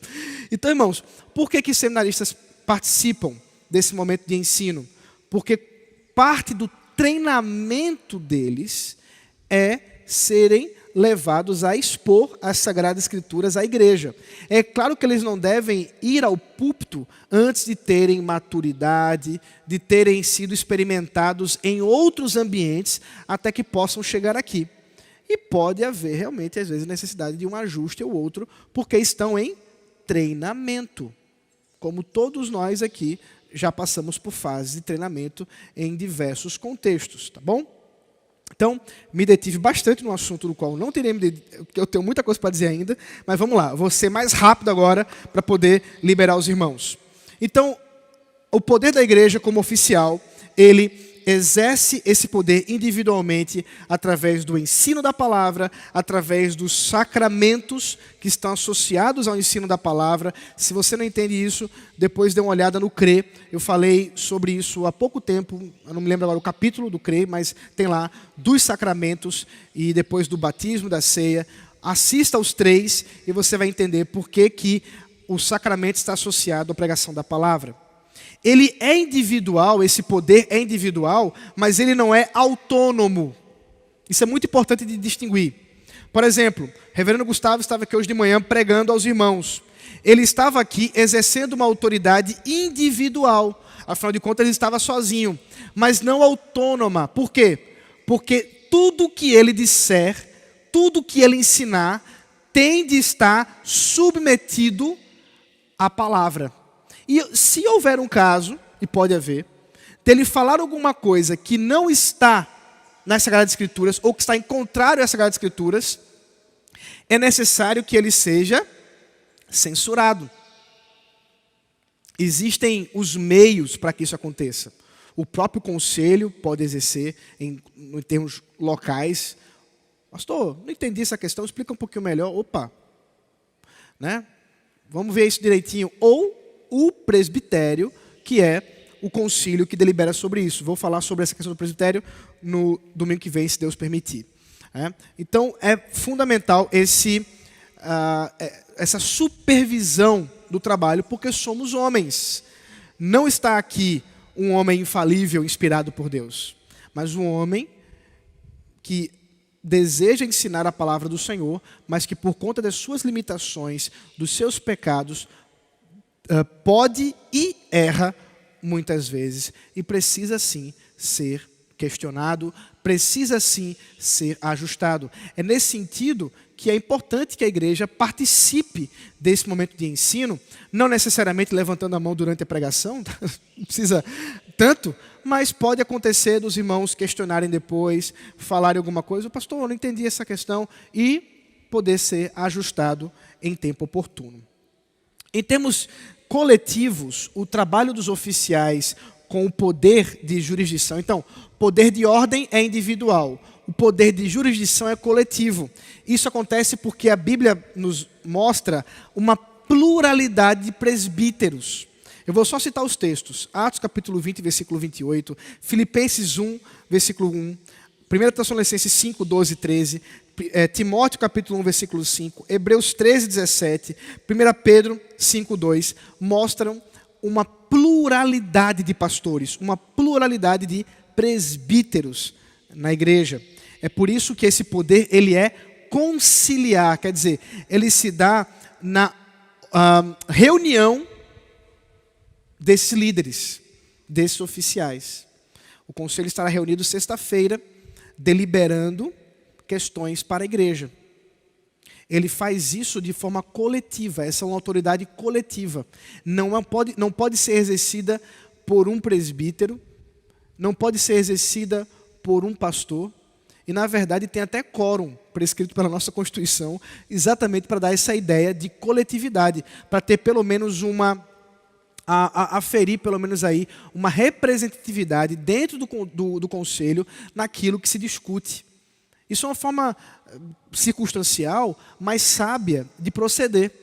Então, irmãos, por que seminaristas participam desse momento de ensino? Porque parte do treinamento deles é serem levados a expor as Sagradas Escrituras à igreja. É claro que eles não devem ir ao púlpito antes de terem maturidade, de terem sido experimentados em outros ambientes, até que possam chegar aqui. E pode haver realmente, às vezes, necessidade de um ajuste ou outro, porque estão em treinamento. Como todos nós aqui já passamos por fases de treinamento em diversos contextos, tá bom? Então, me detive bastante no assunto do qual não terei, eu tenho muita coisa para dizer ainda, mas vamos lá, vou ser mais rápido agora para poder liberar os irmãos. Então, o poder da igreja como oficial, ele exerce esse poder individualmente através do ensino da palavra, através dos sacramentos que estão associados ao ensino da palavra. Se você não entende isso, depois dê uma olhada no CRE. Eu falei sobre isso há pouco tempo, eu não me lembro agora o capítulo do CRE, mas tem lá dos sacramentos e depois do batismo, da ceia. Assista aos 3 e você vai entender por que o sacramento está associado à pregação da palavra. Ele é individual, esse poder é individual, mas ele não é autônomo. Isso é muito importante de distinguir. Por exemplo, o reverendo Gustavo estava aqui hoje de manhã pregando aos irmãos. Ele estava aqui exercendo uma autoridade individual. Afinal de contas, ele estava sozinho, mas não autônoma. Por quê? Porque tudo que ele disser, tudo que ele ensinar, tem de estar submetido à palavra. E se houver um caso, e pode haver, dele falar alguma coisa que não está nas Sagradas Escrituras, ou que está em contrário às Sagradas Escrituras, é necessário que ele seja censurado. Existem os meios para que isso aconteça. O próprio conselho pode exercer em termos locais. Pastor, não entendi essa questão, explica um pouquinho melhor. Opa, né? Vamos ver isso direitinho. Ou o presbitério, que é o concílio que delibera sobre isso. Vou falar sobre essa questão do presbitério no domingo que vem, se Deus permitir. Então, é fundamental essa supervisão do trabalho, porque somos homens. Não está aqui um homem infalível, inspirado por Deus, mas um homem que deseja ensinar a palavra do Senhor, mas que por conta das suas limitações, dos seus pecados, pode e erra muitas vezes e precisa sim ser questionado, precisa sim ser ajustado. É nesse sentido que é importante que a igreja participe desse momento de ensino, não necessariamente levantando a mão durante a pregação, não precisa tanto, mas pode acontecer dos irmãos questionarem depois, falarem alguma coisa, pastor, eu não entendi essa questão, e poder ser ajustado em tempo oportuno. Em termos coletivos, o trabalho dos oficiais com o poder de jurisdição. Então, poder de ordem é individual, o poder de jurisdição é coletivo. Isso acontece porque a Bíblia nos mostra uma pluralidade de presbíteros. Eu vou só citar os textos. Atos capítulo 20, versículo 28, Filipenses 1, versículo 1, 1 Tessalonicenses 5, 12 e 13, Timóteo capítulo 1, versículo 5, Hebreus 13, 17, 1 Pedro 5, 2, mostram uma pluralidade de pastores, uma pluralidade de presbíteros na igreja. É por isso que esse poder ele é conciliar, quer dizer, ele se dá na reunião desses líderes, desses oficiais. O conselho estará reunido sexta-feira, deliberando questões para a igreja. Ele faz isso de forma coletiva, essa é uma autoridade coletiva. Não pode ser exercida por um presbítero, não pode ser exercida por um pastor, e na verdade tem até quórum prescrito pela nossa Constituição, exatamente para dar essa ideia de coletividade, para ter pelo menos aferir pelo menos aí uma representatividade dentro do conselho naquilo que se discute. Isso é uma forma circunstancial, mas sábia de proceder.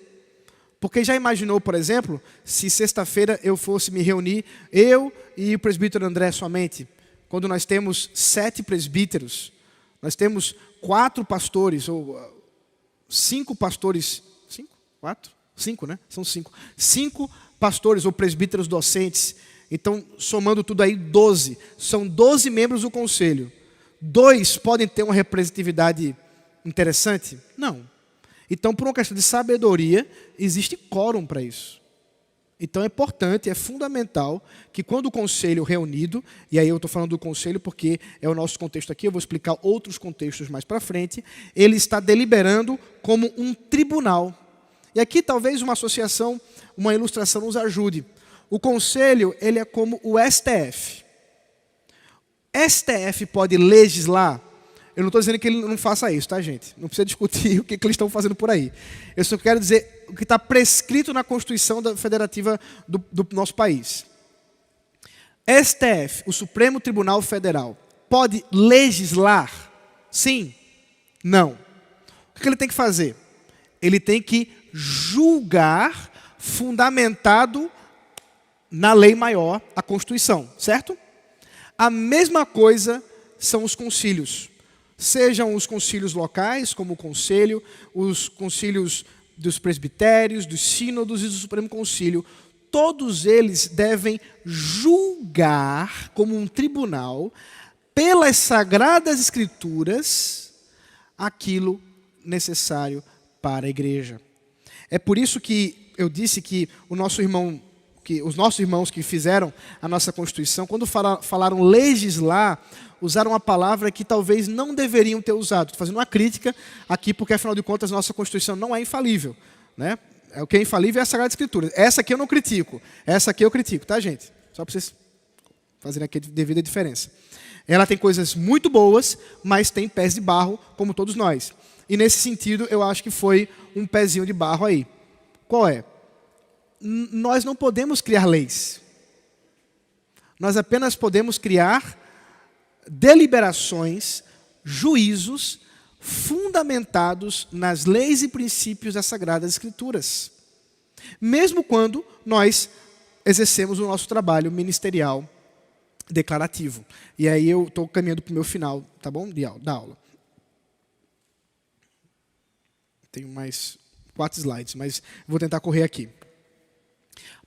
Porque já imaginou, por exemplo, se sexta-feira eu fosse me reunir, eu e o presbítero André somente, quando nós temos 7 presbíteros, nós temos 4 pastores, ou 5 pastores, 5? 4? 5, né? São 5. 5 pastores ou presbíteros docentes. Então, somando tudo aí, 12. São 12 membros do conselho. 2 podem ter uma representatividade interessante? Não. Então, por uma questão de sabedoria, existe quórum para isso. Então é importante, é fundamental que quando o conselho reunido, e aí eu estou falando do conselho porque é o nosso contexto aqui, eu vou explicar outros contextos mais para frente, ele está deliberando como um tribunal. E aqui talvez uma associação, uma ilustração nos ajude. O conselho, ele é como o STF. STF pode legislar? Eu não estou dizendo que ele não faça isso, tá, gente? Não precisa discutir o que eles estão fazendo por aí. Eu só quero dizer o que está prescrito na Constituição Federativa do nosso país. STF, o Supremo Tribunal Federal, pode legislar? Sim? Não. O que ele tem que fazer? Ele tem que julgar fundamentado na lei maior, a Constituição, certo? A mesma coisa são os concílios. Sejam os concílios locais, como o conselho, os concílios dos presbitérios, dos sínodos e do Supremo Concílio, todos eles devem julgar como um tribunal, pelas Sagradas Escrituras, aquilo necessário para a igreja. É por isso que eu disse que os nossos irmãos que fizeram a nossa Constituição, quando falaram legislar, usaram uma palavra que talvez não deveriam ter usado. Estou fazendo uma crítica aqui, porque afinal de contas a nossa Constituição não é infalível, né? O que é infalível é a Sagrada Escritura. Essa aqui eu não critico, essa aqui eu critico, tá, gente? Só para vocês fazerem aqui a devida diferença. Ela tem coisas muito boas, mas tem pés de barro, como todos nós. E nesse sentido, eu acho que foi um pezinho de barro aí. Qual é? Nós não podemos criar leis. Nós apenas podemos criar deliberações, juízos fundamentados nas leis e princípios das Sagradas Escrituras. Mesmo quando nós exercemos o nosso trabalho ministerial declarativo. E aí eu estou caminhando para o meu final, tá bom? Da aula. Tenho mais 4 slides, mas vou tentar correr aqui.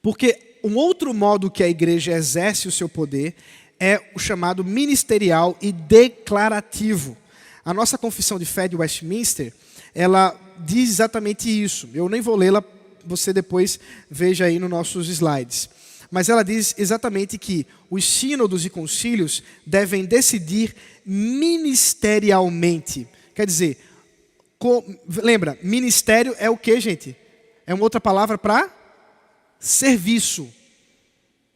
Porque um outro modo que a igreja exerce o seu poder é o chamado ministerial e declarativo. A nossa confissão de fé de Westminster, ela diz exatamente isso. Eu nem vou lê-la, você depois veja aí nos nossos slides. Mas ela diz exatamente que os sínodos e concílios devem decidir ministerialmente. Quer dizer, Lembra, ministério é o que, gente? É uma outra palavra para serviço.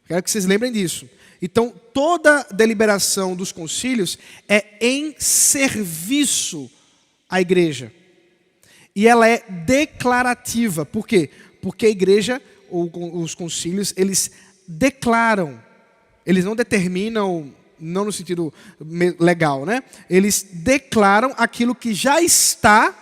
Quero que vocês lembrem disso. Então, toda deliberação dos concílios é em serviço à igreja. E ela é declarativa. Por quê? Porque a igreja, ou os concílios, eles declaram. Eles não determinam, não no sentido legal, né? Eles declaram aquilo que já está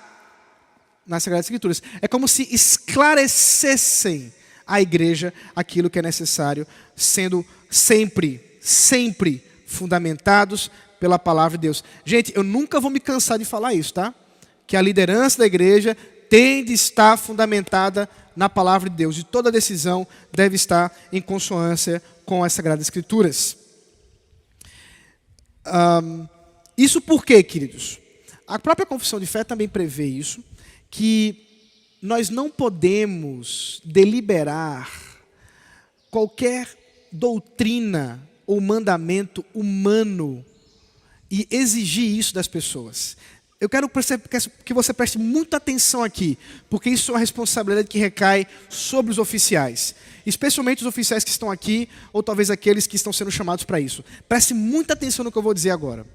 nas Sagradas Escrituras. É como se esclarecessem à igreja aquilo que é necessário, sendo sempre fundamentados pela palavra de Deus. Gente, eu nunca vou me cansar de falar isso, tá? Que a liderança da igreja tem de estar fundamentada na palavra de Deus. E toda decisão deve estar em consonância com as Sagradas Escrituras. Isso por quê, queridos? A própria confissão de fé também prevê isso, que nós não podemos deliberar qualquer doutrina ou mandamento humano e exigir isso das pessoas. Eu quero que você preste muita atenção aqui, porque isso é uma responsabilidade que recai sobre os oficiais, especialmente os oficiais que estão aqui, ou talvez aqueles que estão sendo chamados para isso. Preste muita atenção no que eu vou dizer agora.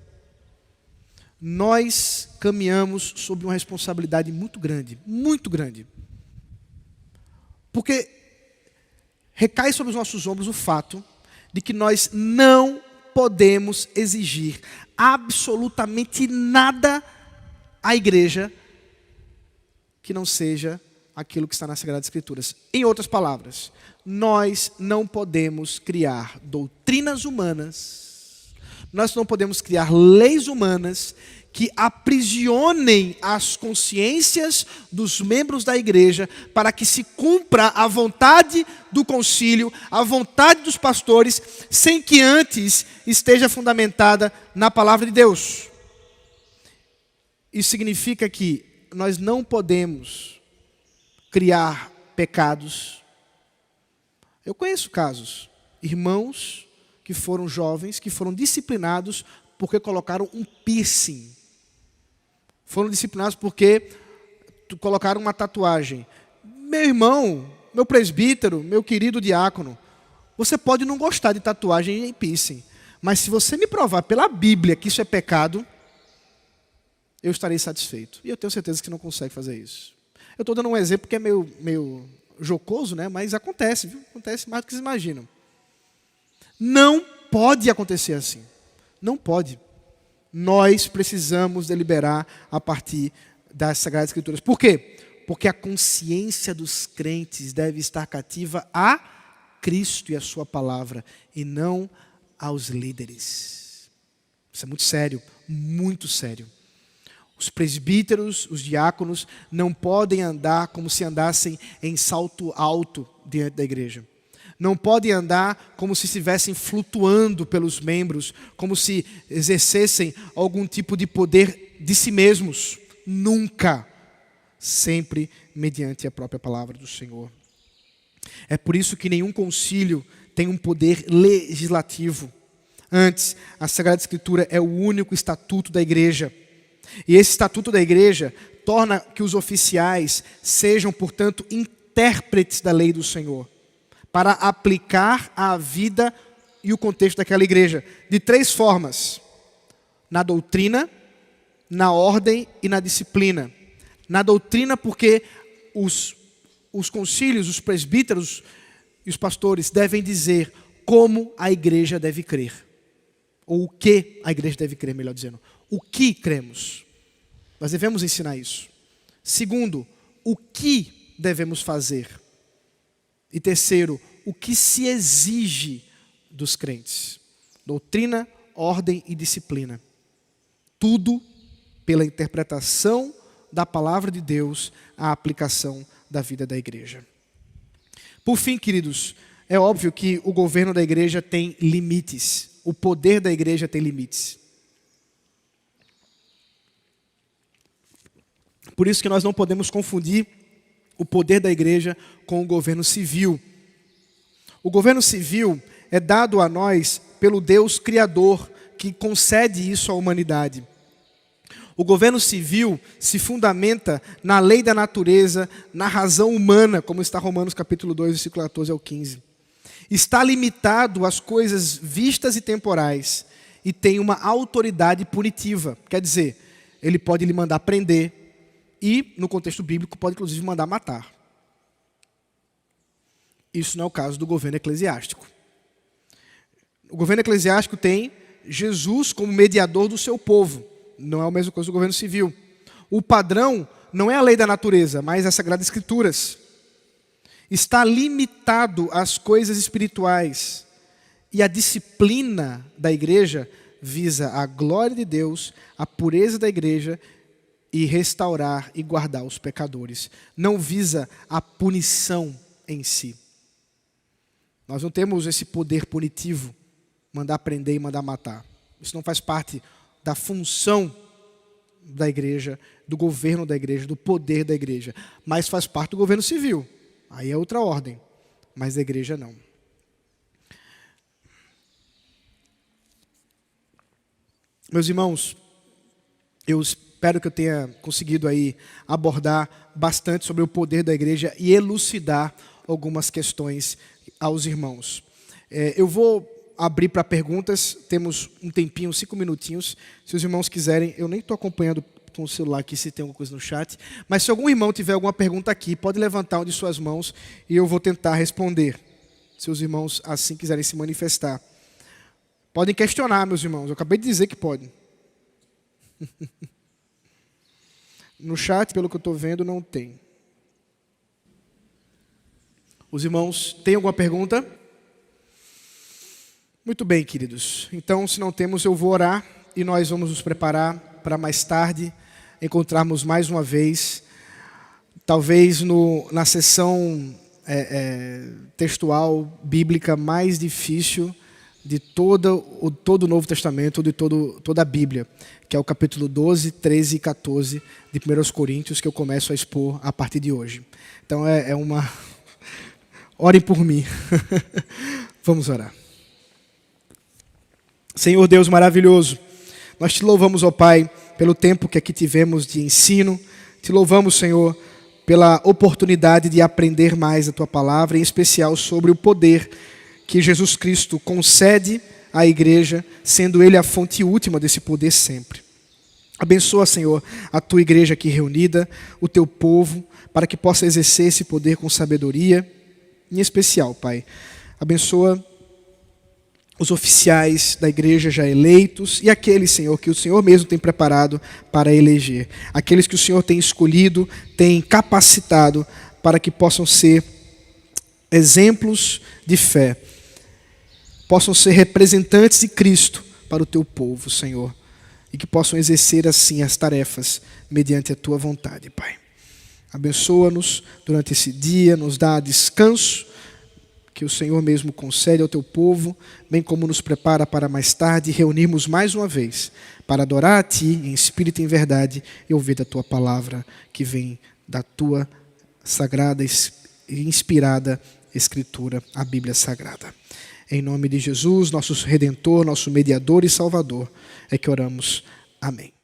Nós caminhamos sob uma responsabilidade muito grande, porque recai sobre os nossos ombros o fato de que nós não podemos exigir absolutamente nada à igreja que não seja aquilo que está nas Sagradas Escrituras. Em outras palavras, nós não podemos criar doutrinas humanas, nós não podemos criar leis humanas que aprisionem as consciências dos membros da igreja para que se cumpra a vontade do concílio, a vontade dos pastores, sem que antes esteja fundamentada na palavra de Deus. Isso significa que nós não podemos criar pecados. Eu conheço casos, irmãos que foram jovens, que foram disciplinados porque colocaram um piercing. Foram disciplinados porque colocaram uma tatuagem. Meu irmão, meu presbítero, meu querido diácono, você pode não gostar de tatuagem e piercing, mas se você me provar pela Bíblia que isso é pecado, eu estarei satisfeito. E eu tenho certeza que não consegue fazer isso. Eu estou dando um exemplo que é meio jocoso, né? Mas acontece, viu? Acontece mais do que vocês imaginam. Não pode acontecer assim. Não pode. Nós precisamos deliberar a partir das Sagradas Escrituras. Por quê? Porque a consciência dos crentes deve estar cativa a Cristo e a sua palavra, e não aos líderes. Isso é muito sério, muito sério. Os presbíteros, os diáconos, não podem andar como se andassem em salto alto diante da igreja. Não podem andar como se estivessem flutuando pelos membros, como se exercessem algum tipo de poder de si mesmos. Nunca. Sempre mediante a própria palavra do Senhor. É por isso que nenhum concílio tem um poder legislativo. Antes, a Sagrada Escritura é o único estatuto da igreja. E esse estatuto da igreja torna que os oficiais sejam, portanto, intérpretes da lei do Senhor, para aplicar à vida e o contexto daquela igreja, de 3 formas: na doutrina, na ordem e na disciplina. Na doutrina, porque os concílios, os presbíteros e os pastores devem dizer como a igreja deve crer, ou o que a igreja deve crer, melhor dizendo. O que cremos? Nós devemos ensinar isso. Segundo, o que devemos fazer? E terceiro, o que se exige dos crentes? Doutrina, ordem e disciplina. Tudo pela interpretação da palavra de Deus, a aplicação da vida da igreja. Por fim, queridos, é óbvio que o governo da igreja tem limites. O poder da igreja tem limites. Por isso que nós não podemos confundir o poder da igreja com o governo civil. O governo civil é dado a nós pelo Deus Criador, que concede isso à humanidade. O governo civil se fundamenta na lei da natureza, na razão humana, como está Romanos capítulo 2, versículo 14 ao 15. Está limitado às coisas vistas e temporais e tem uma autoridade punitiva. Quer dizer, ele pode lhe mandar prender e, no contexto bíblico, pode inclusive mandar matar. Isso não é o caso do governo eclesiástico. O governo eclesiástico tem Jesus como mediador do seu povo. Não é a mesma coisa do governo civil. O padrão não é a lei da natureza, mas as Sagradas Escrituras. Está limitado às coisas espirituais. E a disciplina da igreja visa a glória de Deus, a pureza da igreja e restaurar e guardar os pecadores. Não visa a punição em si. Nós não temos esse poder punitivo, mandar prender e mandar matar. Isso não faz parte da função da igreja, do governo da igreja, do poder da igreja. Mas faz parte do governo civil. Aí é outra ordem. Mas da igreja não. Meus irmãos, eu espero que eu tenha conseguido aí abordar bastante sobre o poder da igreja e elucidar algumas questões aos irmãos. Eu vou abrir para perguntas, temos um tempinho, 5 minutinhos. Se os irmãos quiserem, eu nem estou acompanhando com o celular aqui se tem alguma coisa no chat, mas se algum irmão tiver alguma pergunta aqui, pode levantar uma de suas mãos e eu vou tentar responder, se os irmãos assim quiserem se manifestar. Podem questionar, meus irmãos, eu acabei de dizer que podem. No chat, pelo que eu estou vendo, não tem. Os irmãos têm alguma pergunta? Muito bem, queridos. Então, se não temos, eu vou orar e nós vamos nos preparar para mais tarde encontrarmos mais uma vez, talvez na sessão textual bíblica mais difícil de todo o Novo Testamento, de toda a Bíblia, que é o capítulo 12, 13 e 14 de 1 Coríntios, que eu começo a expor a partir de hoje. Então, orem por mim. Vamos orar. Senhor Deus maravilhoso, nós te louvamos, ó Pai, pelo tempo que aqui tivemos de ensino. Te louvamos, Senhor, pela oportunidade de aprender mais a Tua palavra, em especial sobre o poder que Jesus Cristo concede à igreja, sendo Ele a fonte última desse poder sempre. Abençoa, Senhor, a Tua igreja aqui reunida, o Teu povo, para que possa exercer esse poder com sabedoria. Em especial, Pai, abençoa os oficiais da igreja já eleitos e aqueles, Senhor, que o Senhor mesmo tem preparado para eleger. Aqueles que o Senhor tem escolhido, tem capacitado para que possam ser exemplos de fé, possam ser representantes de Cristo para o Teu povo, Senhor, e que possam exercer assim as tarefas mediante a Tua vontade, Pai. Abençoa-nos durante esse dia, nos dá descanso, que o Senhor mesmo concede ao Teu povo, bem como nos prepara para mais tarde reunirmos mais uma vez, para adorar a Ti em espírito e em verdade e ouvir da Tua palavra, que vem da Tua sagrada e inspirada Escritura, a Bíblia Sagrada. Em nome de Jesus, nosso Redentor, nosso Mediador e Salvador, é que oramos. Amém.